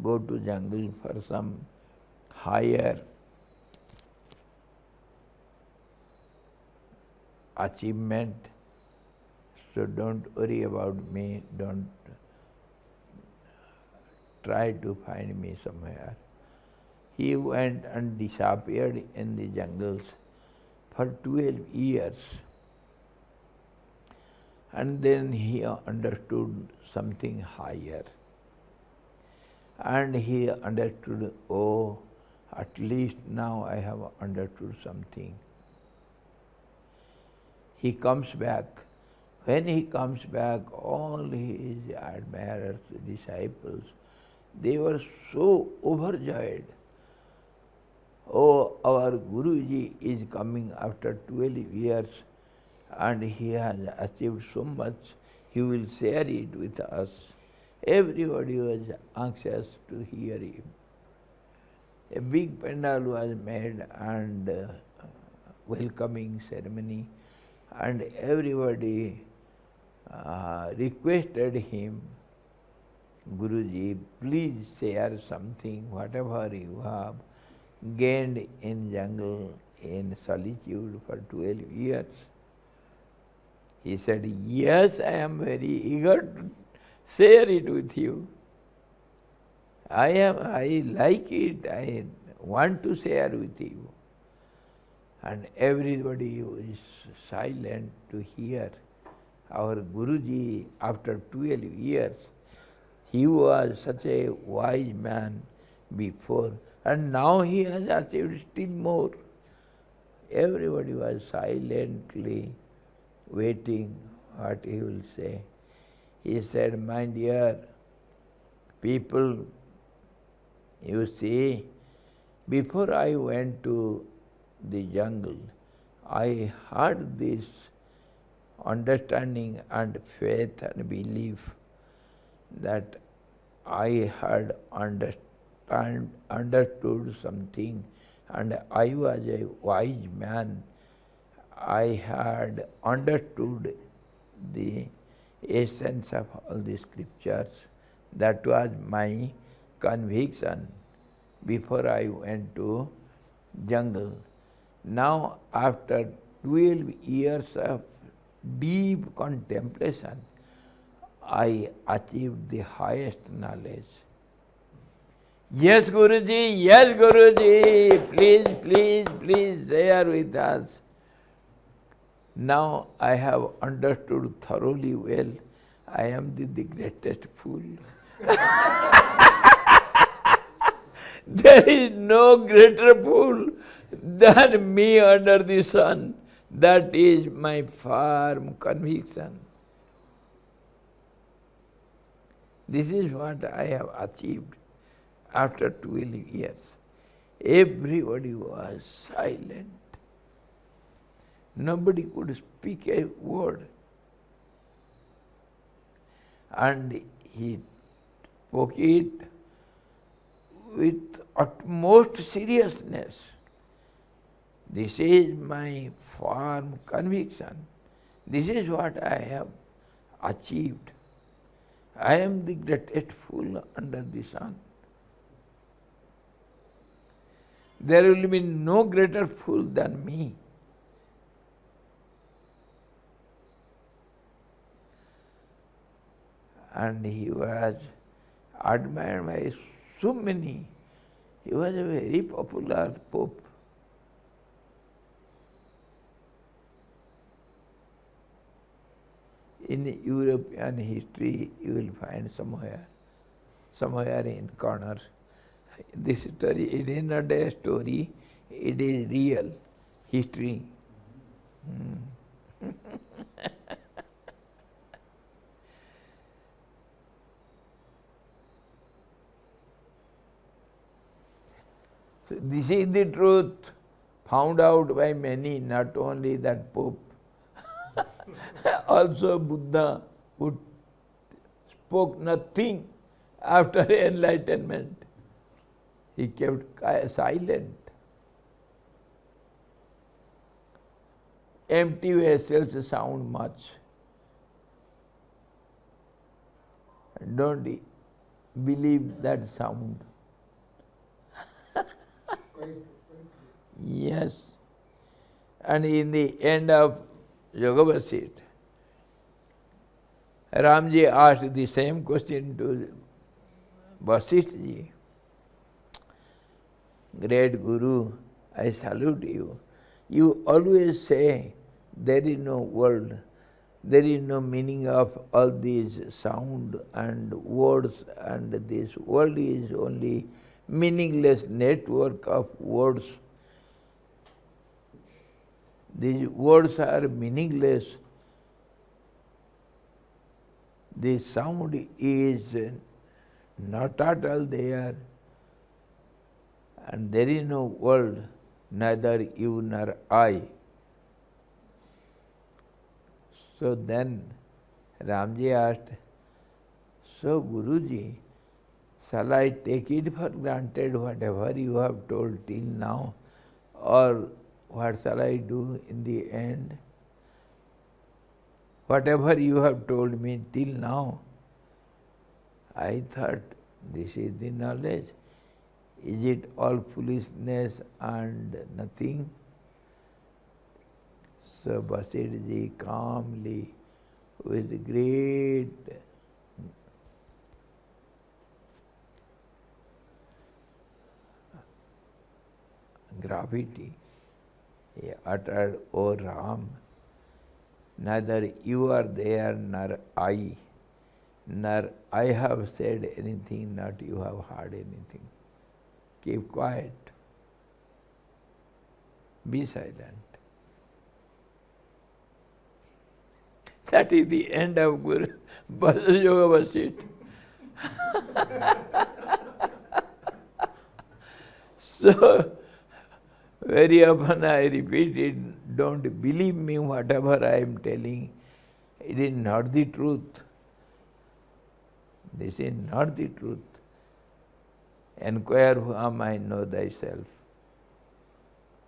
S1: go to jungle for some higher achievement. So don't worry about me, don't try to find me somewhere. He went and disappeared in the jungles for 12 years. And then he understood something higher. And he understood, oh, at least now I have understood something. He comes back. When he comes back, all his admirers, disciples, they were so overjoyed. Oh, our Guruji is coming after 12 years and he has achieved so much, he will share it with us. Everybody was anxious to hear him. A big pandal was made and welcoming ceremony, and everybody requested him, Guruji, please share something, whatever you have gained in jungle, in solitude for 12 years. He said, yes, I am very eager to share it with you. I like it, I want to share with you. And everybody was silent to hear. Our Guruji, after 12 years, he was such a wise man before, and now he has achieved still more. Everybody was silently waiting what he will say. He said, my dear people, you see, before I went to the jungle, I had this understanding and faith and belief that I had understood something, and I was a wise man. I had understood the essence of all the scriptures. That was my conviction. before I went to jungle. Now after 12 years of deep contemplation, I achieved the highest knowledge. Yes, Guruji, yes, Guruji, please, please, please share with us. Now I have understood thoroughly well, I am the greatest fool. There is no greater fool than me under the sun. That is my firm conviction. This is what I have achieved after 12 years. Everybody was silent. Nobody could speak a word. And he spoke it with utmost seriousness. This is my firm conviction. This is what I have achieved. I am the greatest fool under the sun. There will be no greater fool than me. And he was admired by so many. He was a very popular pope. In European history, you will find somewhere in corner. This story, it is not a story, it is real history. So this is the truth found out by many, not only that Pope. Also Buddha, who spoke nothing after enlightenment. He kept silent. Empty vessels sound much. Don't believe that sound. Yes. And in the end of Yoga Vasistha, Ramji asked the same question to Vasistha ji. Great Guru, I salute you. You always say there is no world, there is no meaning of all these sound and words, and this world is only meaningless network of words. These words are meaningless. The sound is not at all there, and there is no world, neither you nor I. So then Ramji asked, so Guruji, shall I take it for granted whatever you have told till now, or what shall I do in the end? Whatever you have told me till now, I thought this is the knowledge. Is it all foolishness and nothing? So Vasistha ji calmly, with great gravity, he uttered, O Ram, neither you are there nor I have said anything, not you have heard anything. Keep quiet. Be silent. That is the end of Guru Yoga Vasistha. So, very often I repeat it, don't believe me whatever I am telling. It is not the truth. This is not the truth. Enquire who am I, know thyself.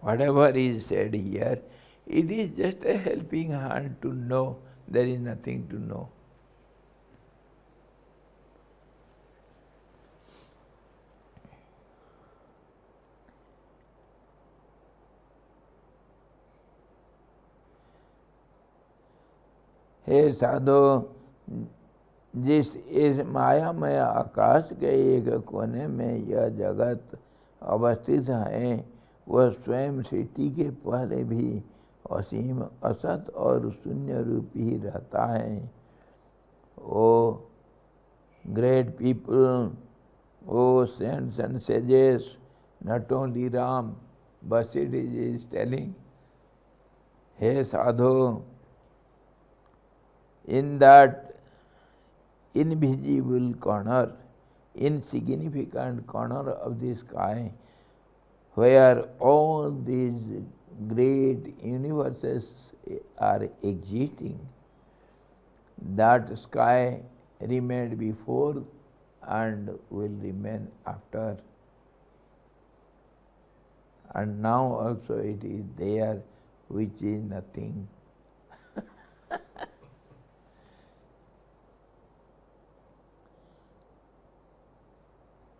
S1: Whatever is said here, it is just a helping hand to know. There is nothing to know. हे साधो, जिस इस मायामय आकाश के एक कोने में यह जगत अवस्थित है, वह स्वयं सृष्टि के पहले भी असीम, असत और शून्य रूप ही रहता है। O great people, O saints and sages, not only Ram, Vasistha is telling, हे साधो, in that invisible corner, insignificant corner of the sky, where all these great universes are existing, that sky remained before and will remain after. And now also it is there, which is nothing.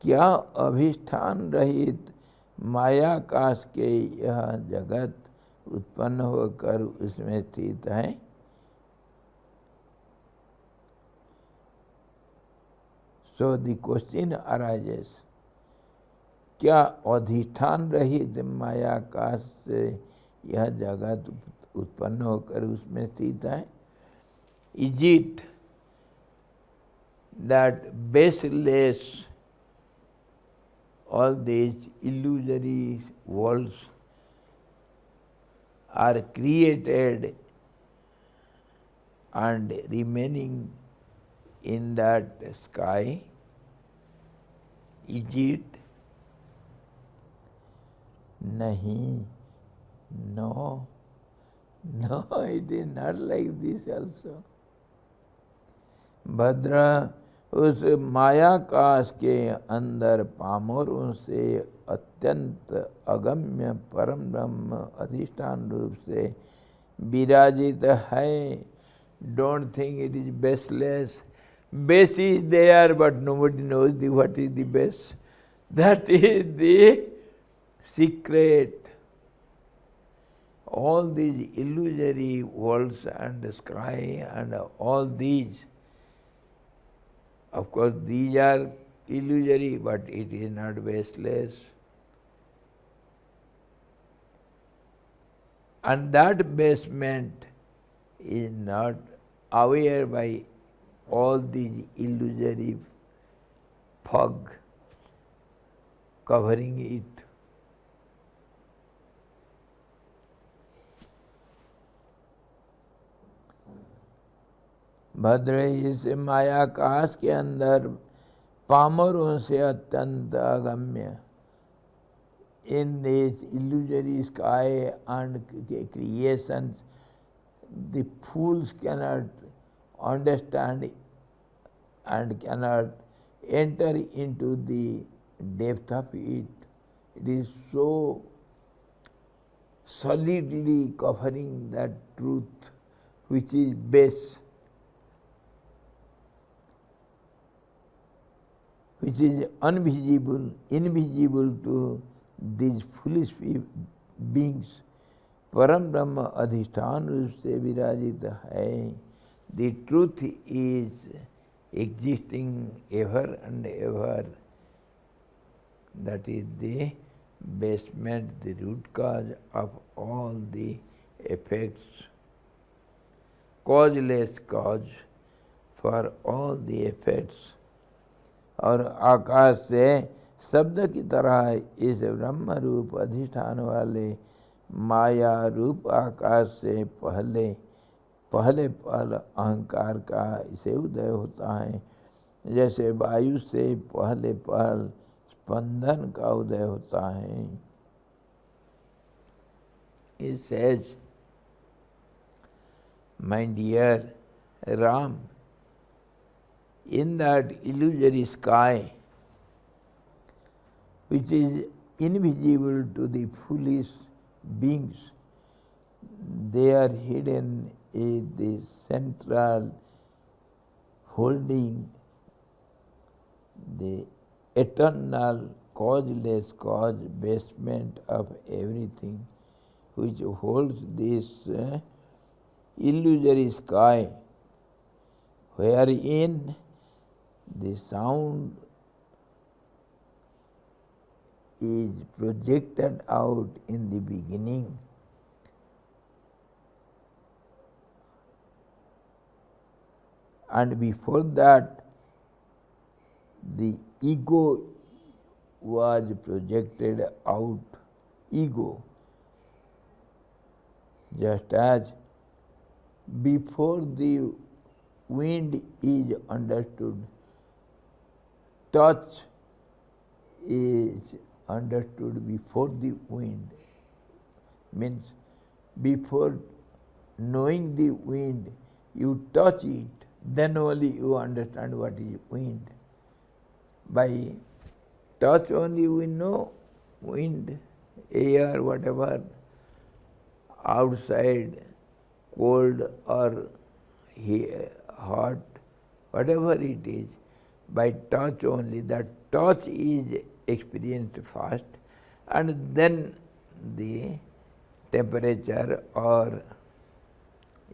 S1: क्या अभिष्ठान रहित मायाकाश के यह जगत उत्पन्न होकर उसमें स्थित है? So the question arises, क्या अधिष्ठान रहित मायाकाश से यह जगत उत्पन्न होकर उसमें स्थित है? Is it that baseless all these illusory worlds are created and remaining in that sky? Is it? Nahi. No. No, it is not like this also. भद्रा, उस मायाकाश के अंदर पामरों से अत्यंत अगम्य परम ब्रह्म अधिष्ठान रूप से विराजित है. Don't think it is baseless. Base is there, but nobody knows what is the base. That is the secret. All these illusory worlds and sky and all these, of course these are illusory, but it is not baseless. And that basement is not aware by all these illusory fog covering it. भद्र, इस मायाकाश के अंदर पामरों से अत्यंत अगम्य, in this illusory sky and creations, the fools cannot understand and cannot enter into the depth of it. It is so solidly covering that truth which is base, which is invisible to these foolish beings. परम ब्रह्म अधिष्ठान रूप से विराजित है. The truth is existing ever and ever. That is the basement, the root cause of all the effects. Causeless cause for all the effects. और आकाश से शब्द की तरह इस ब्रह्म रूप अधिष्ठान वाले माया रूप आकाश से पहले अहंकार का इसे उदय होता है, जैसे वायु से पहले स्पंदन का उदय होता है. It says, my dear Ram, in that illusory sky, which is invisible to the foolish beings, there hidden is the central holding, the eternal causeless cause basement of everything, which holds this illusory sky wherein the sound is projected out in the beginning, and before that the ego was projected out. Ego, just as before the wind is understood, touch is understood before the wind. Means before knowing the wind, you touch it, then only you understand what is wind. By touch only we know wind, air, whatever, outside, cold or hot, whatever it is, by touch only. That touch is experienced first, and then the temperature or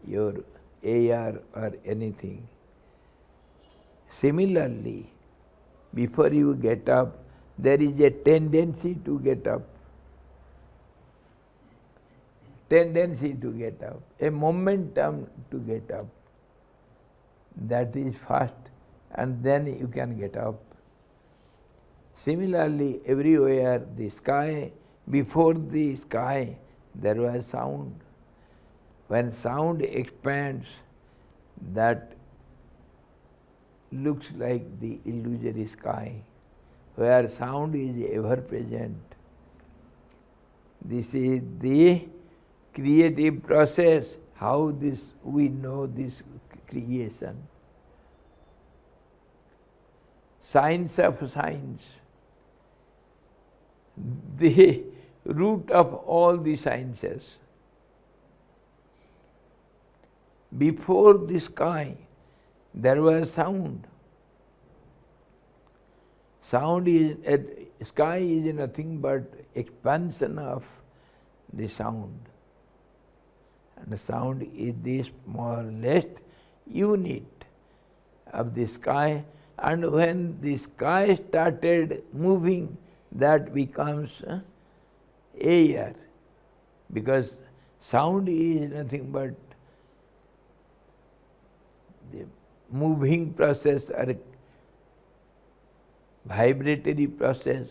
S1: your air or anything. Similarly, before you get up, there is a tendency to get up. Tendency to get up, a momentum to get up. That is first, and then you can get up. Similarly, everywhere the sky, before the sky there was sound. When sound expands, that looks like the illusory sky, where sound is ever present. This is the creative process, how this we know this creation. Science of science. The root of all the sciences. Before the sky, there was sound. Sound is, sky is nothing but expansion of the sound. And the sound is the smallest unit of the sky, and when the sky started moving, that becomes air, because sound is nothing but the moving process or vibratory process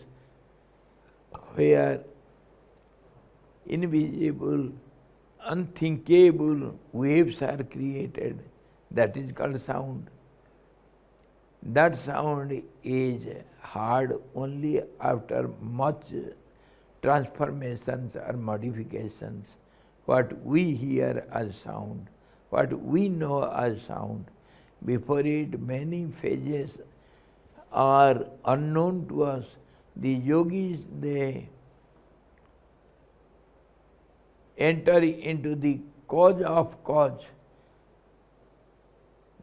S1: where invisible, unthinkable waves are created. That is called sound. That sound is heard only after much transformations or modifications. What we hear as sound, what we know as sound, before it many phases are unknown to us. The yogis, they enter into the cause of cause,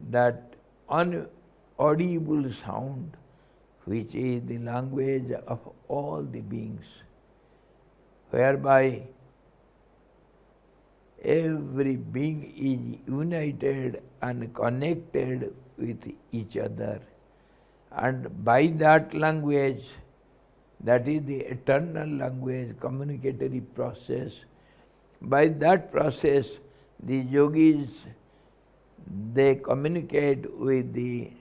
S1: that unaudible sound, which is the language of all the beings, whereby every being is united and connected with each other. And by that language, that is the eternal language, communicatory process, by that process the yogis, they communicate with the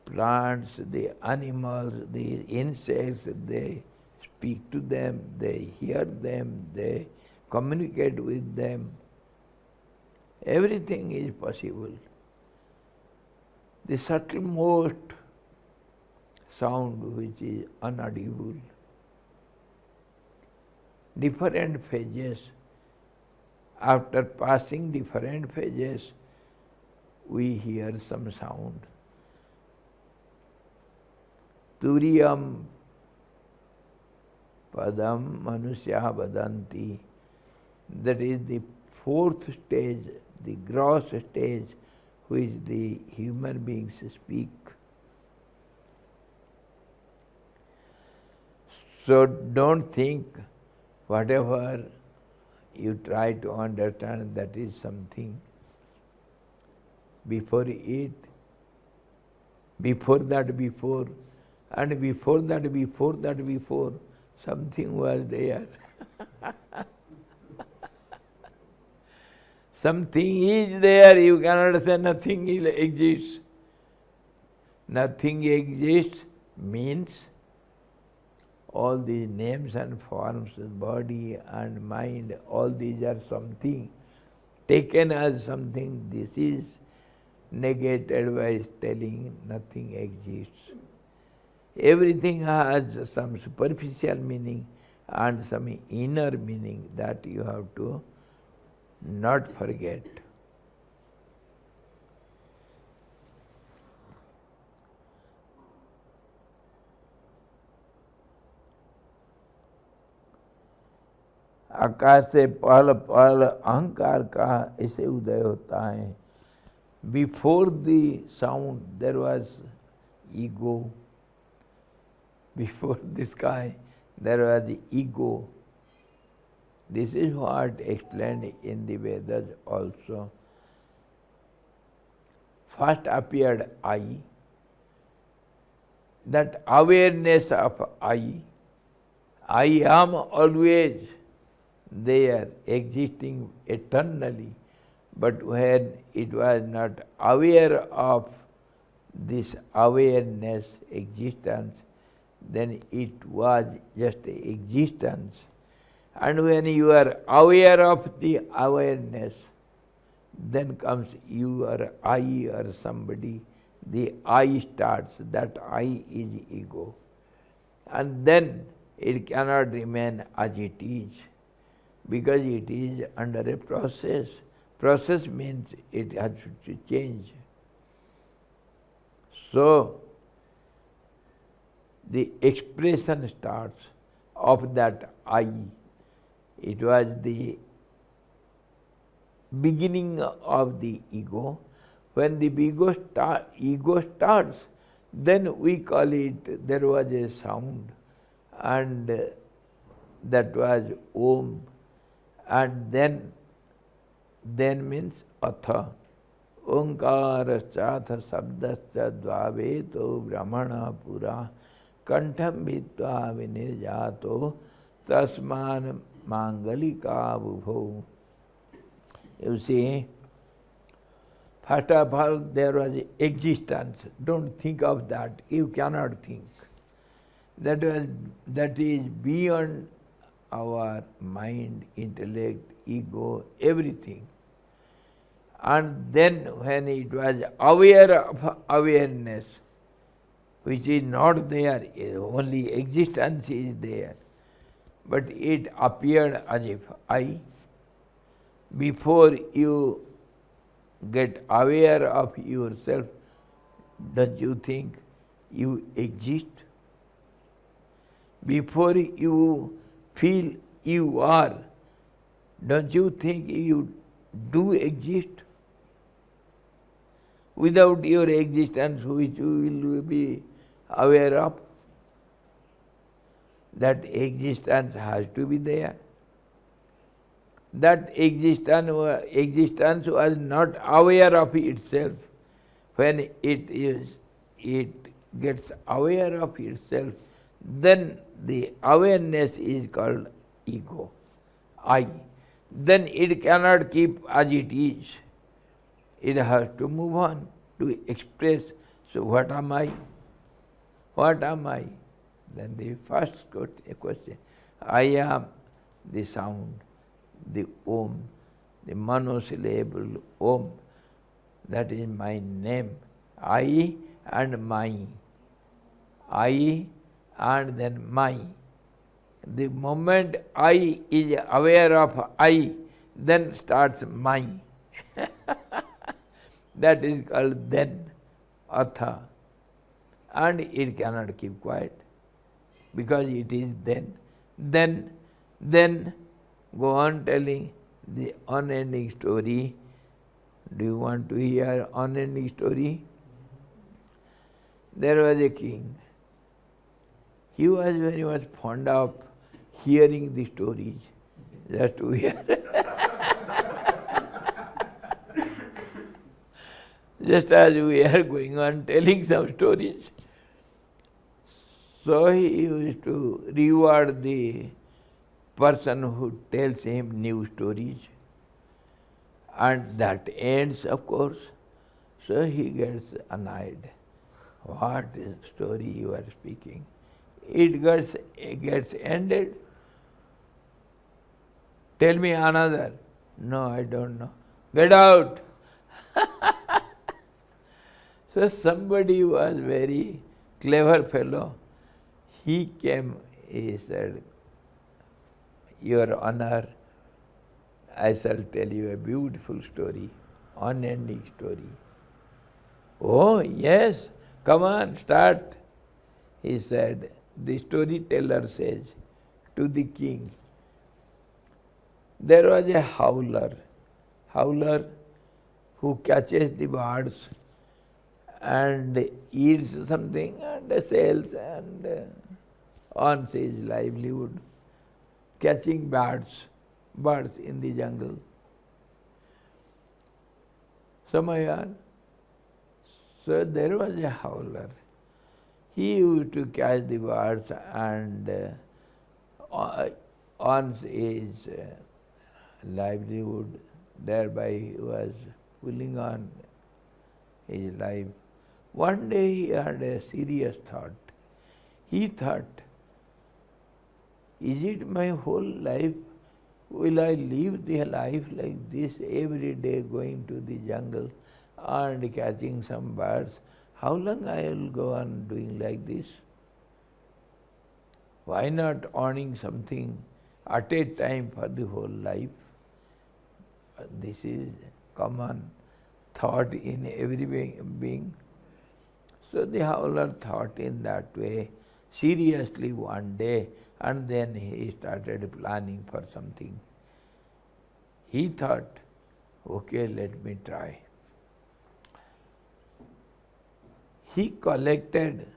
S1: plants, the animals, the insects, they speak to them, they hear them, they communicate with them. Everything is possible. The subtlemost sound which is unaudible. Different phases. After passing different phases, we hear some sound. Turiyam padam manusya vadanti. That is the fourth stage, the gross stage, which the human beings speak. So don't think whatever you try to understand that is something. Before it, before that before, and before that before that before, something was there. Something is there, you cannot say nothing exists. Nothing exists means all these names and forms, body and mind, all these are something taken as something. This is negated by telling nothing exists. Everything has some superficial meaning and some inner meaning that you have to not forget. आकाश से पहल पहल अहंकार का ऐसे उदय होता है. Before the sound there was ego. Before the sky there was ego. This is what explained in the Vedas also. First appeared I, that awareness of I am always there, existing eternally. But when it was not aware of this awareness, existence, then it was just existence. And when you are aware of the awareness, then comes you or I or somebody, the I starts, that I is ego. And then it cannot remain as it is, because it is under a process. Process means it has to change. So, the expression starts of that I. It was the beginning of the ego. When the ego starts, then we call it, there was a sound, and that was Om. And then means Atha. Onkara chatha sabdasya dvaveto brahmana pura kantham vitva vinirjato tasman mangalika bhubho. You see, first of all there was existence. Don't think of that. You cannot think. That is beyond our mind, intellect, ego, everything. And then when it was aware of awareness, which is not there, only existence is there, but it appeared as if I. Before you get aware of yourself, don't you think you exist? Before you feel you are, don't you think you do exist? Without your existence, which you will be aware of, that existence has to be there. That existence was not aware of itself. When it gets aware of itself, then the awareness is called ego, I. Then it cannot keep as it is. It has to move on to express. So what am I? What am I? Then the first question, I am the sound, the Om, the monosyllable Om. That is my name. I and my. I and then my. The moment I is aware of I, then starts my. That is called then, Atha. And it cannot keep quiet, because it is then. Then go on telling the unending story. Do you want to hear unending story? There was a king. He was very much fond of hearing the stories, just to hear. just as we are going on telling some stories. So he used to reward the person who tells him new stories. And that ends, of course. So he gets annoyed. What story you are speaking? It gets ended. Tell me another. No, I don't know. Get out. So somebody was very clever fellow. He came, he said, Your Honor, I shall tell you a beautiful story, unending story. Oh, yes, come on, start. He said, the storyteller says to the king, there was a howler who catches the birds and eats something and sells and earns his livelihood, catching birds in the jungle. Samayar. So there was a howler. He used to catch the birds and earns his livelihood, thereby he was pulling on his life. One day he had a serious thought. He thought, is it my whole life? Will I live the life like this, every day going to the jungle and catching some birds? How long I will go on doing like this? Why not earning something at a time for the whole life? This is common thought in every being. So the howler thought in that way seriously one day, and then he started planning for something. He thought, okay, let me try. He collected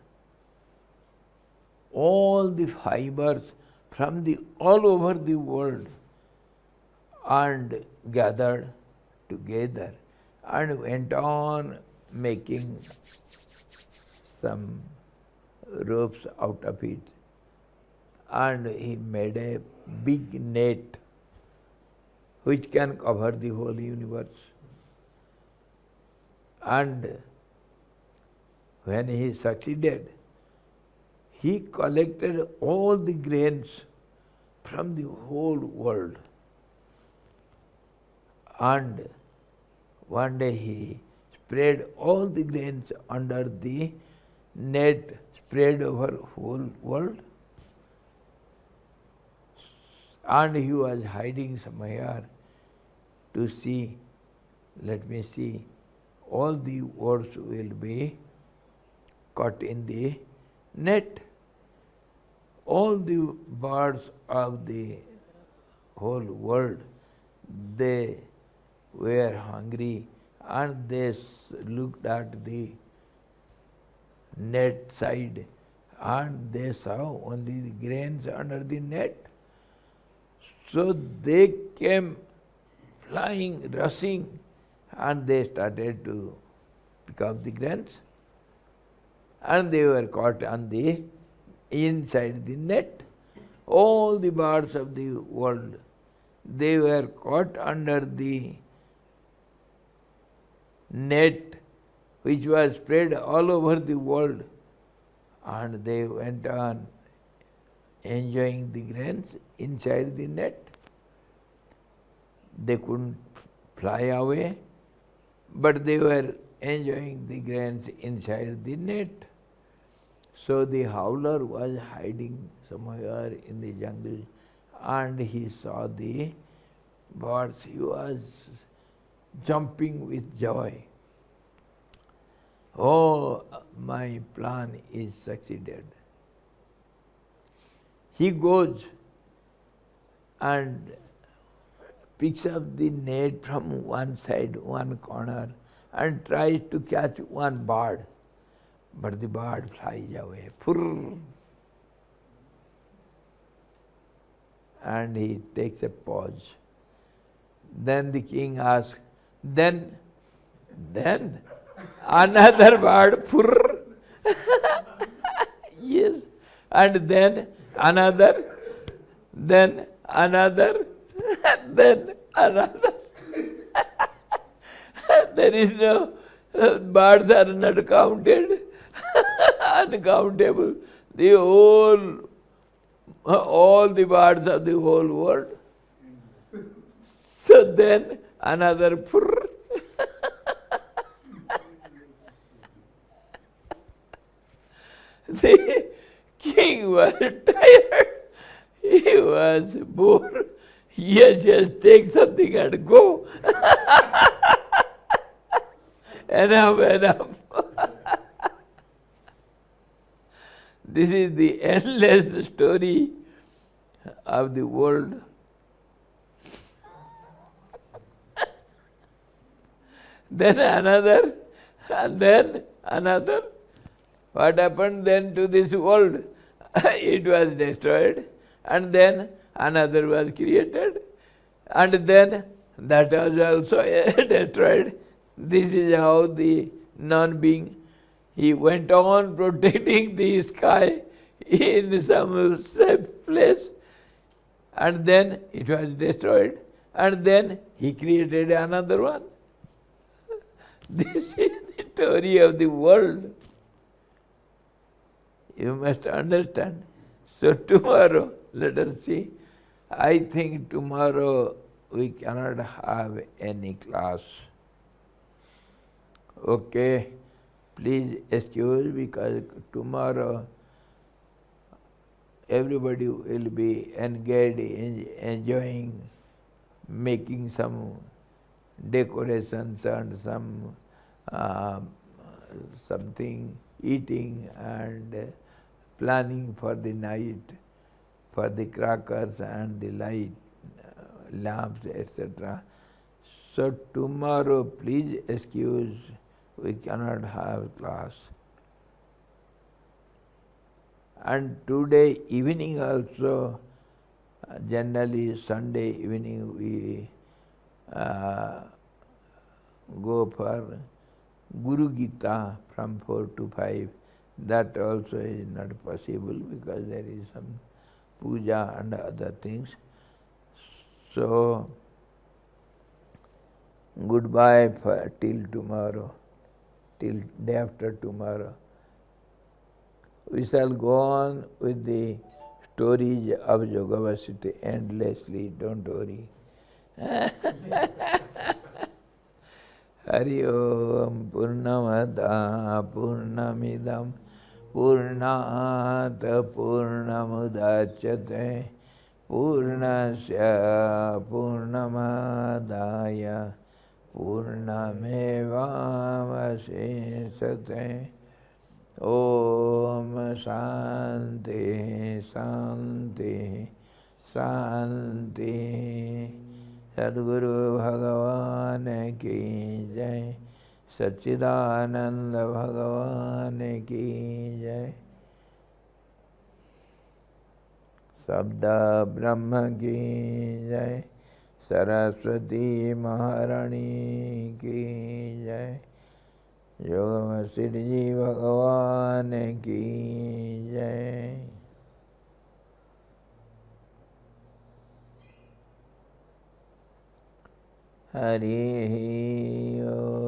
S1: all the fibers from all over the world and gathered together and went on making some ropes out of it. And he made a big net which can cover the whole universe. And when he succeeded, he collected all the grains from the whole world. And one day he spread all the grains under the net spread over whole world. And he was hiding somewhere to see, let me see, all the words will be caught in the net. All the birds of the whole world, they were hungry and they looked at the net side and they saw only the grains under the net. So they came flying, rushing, and they started to pick up the grains. And they were caught on the inside the net. All the birds of the world, they were caught under the net which was spread all over the world, and they went on enjoying the grains inside the net. They couldn't fly away, but they were enjoying the grains inside the net. So the howler was hiding somewhere in the jungle and he saw the birds. He was jumping with joy. Oh, my plan is succeeded. He goes and picks up the net from one side, one corner, and tries to catch one bird. But the bird flies away. Purr. And he takes a pause. Then the king asks, then another bird, purr. Yes, and then another, then another, then another. There is no, birds are not counted, uncountable. The whole, all the birds of the whole world. So then another purr. The king was tired. He was bored. Yes, yes, take something and go. Enough, enough. This is the endless story of the world. Then another, and then another. What happened then to this world? It was destroyed, and then another was created, and then that was also destroyed. This is how the non-being, he went on protecting the sky in some safe place, and then it was destroyed, and then he created another one. This is the story of the world. You must understand. So tomorrow, let us see. I think tomorrow we cannot have any class. Okay, please excuse, because tomorrow everybody will be engaged in enjoying, making some decorations and some something, eating and planning for the night, for the crackers and the light, lamps, etc. So tomorrow, please excuse, we cannot have class. And today evening also, generally Sunday evening we go for Guru Gita from 4 to 5. That also is not possible because there is some puja and other things. So, goodbye till tomorrow, till day after tomorrow. We shall go on with the stories of Yoga Vasistha endlessly, don't worry. Hari Om Purnamada Purnamidam Purnat Purnamudachyate Purnasya Purnamadaya Purnamevavasesate. Om Shanti Shanti Shanti. Sadguru Bhagavan ki jai, Satchidananda Bhagavan ki jai, Sabda Brahma ki jai, Saraswati Maharani ki jai, Yoga Vasistha Bhagavan ki jai. Hari Om.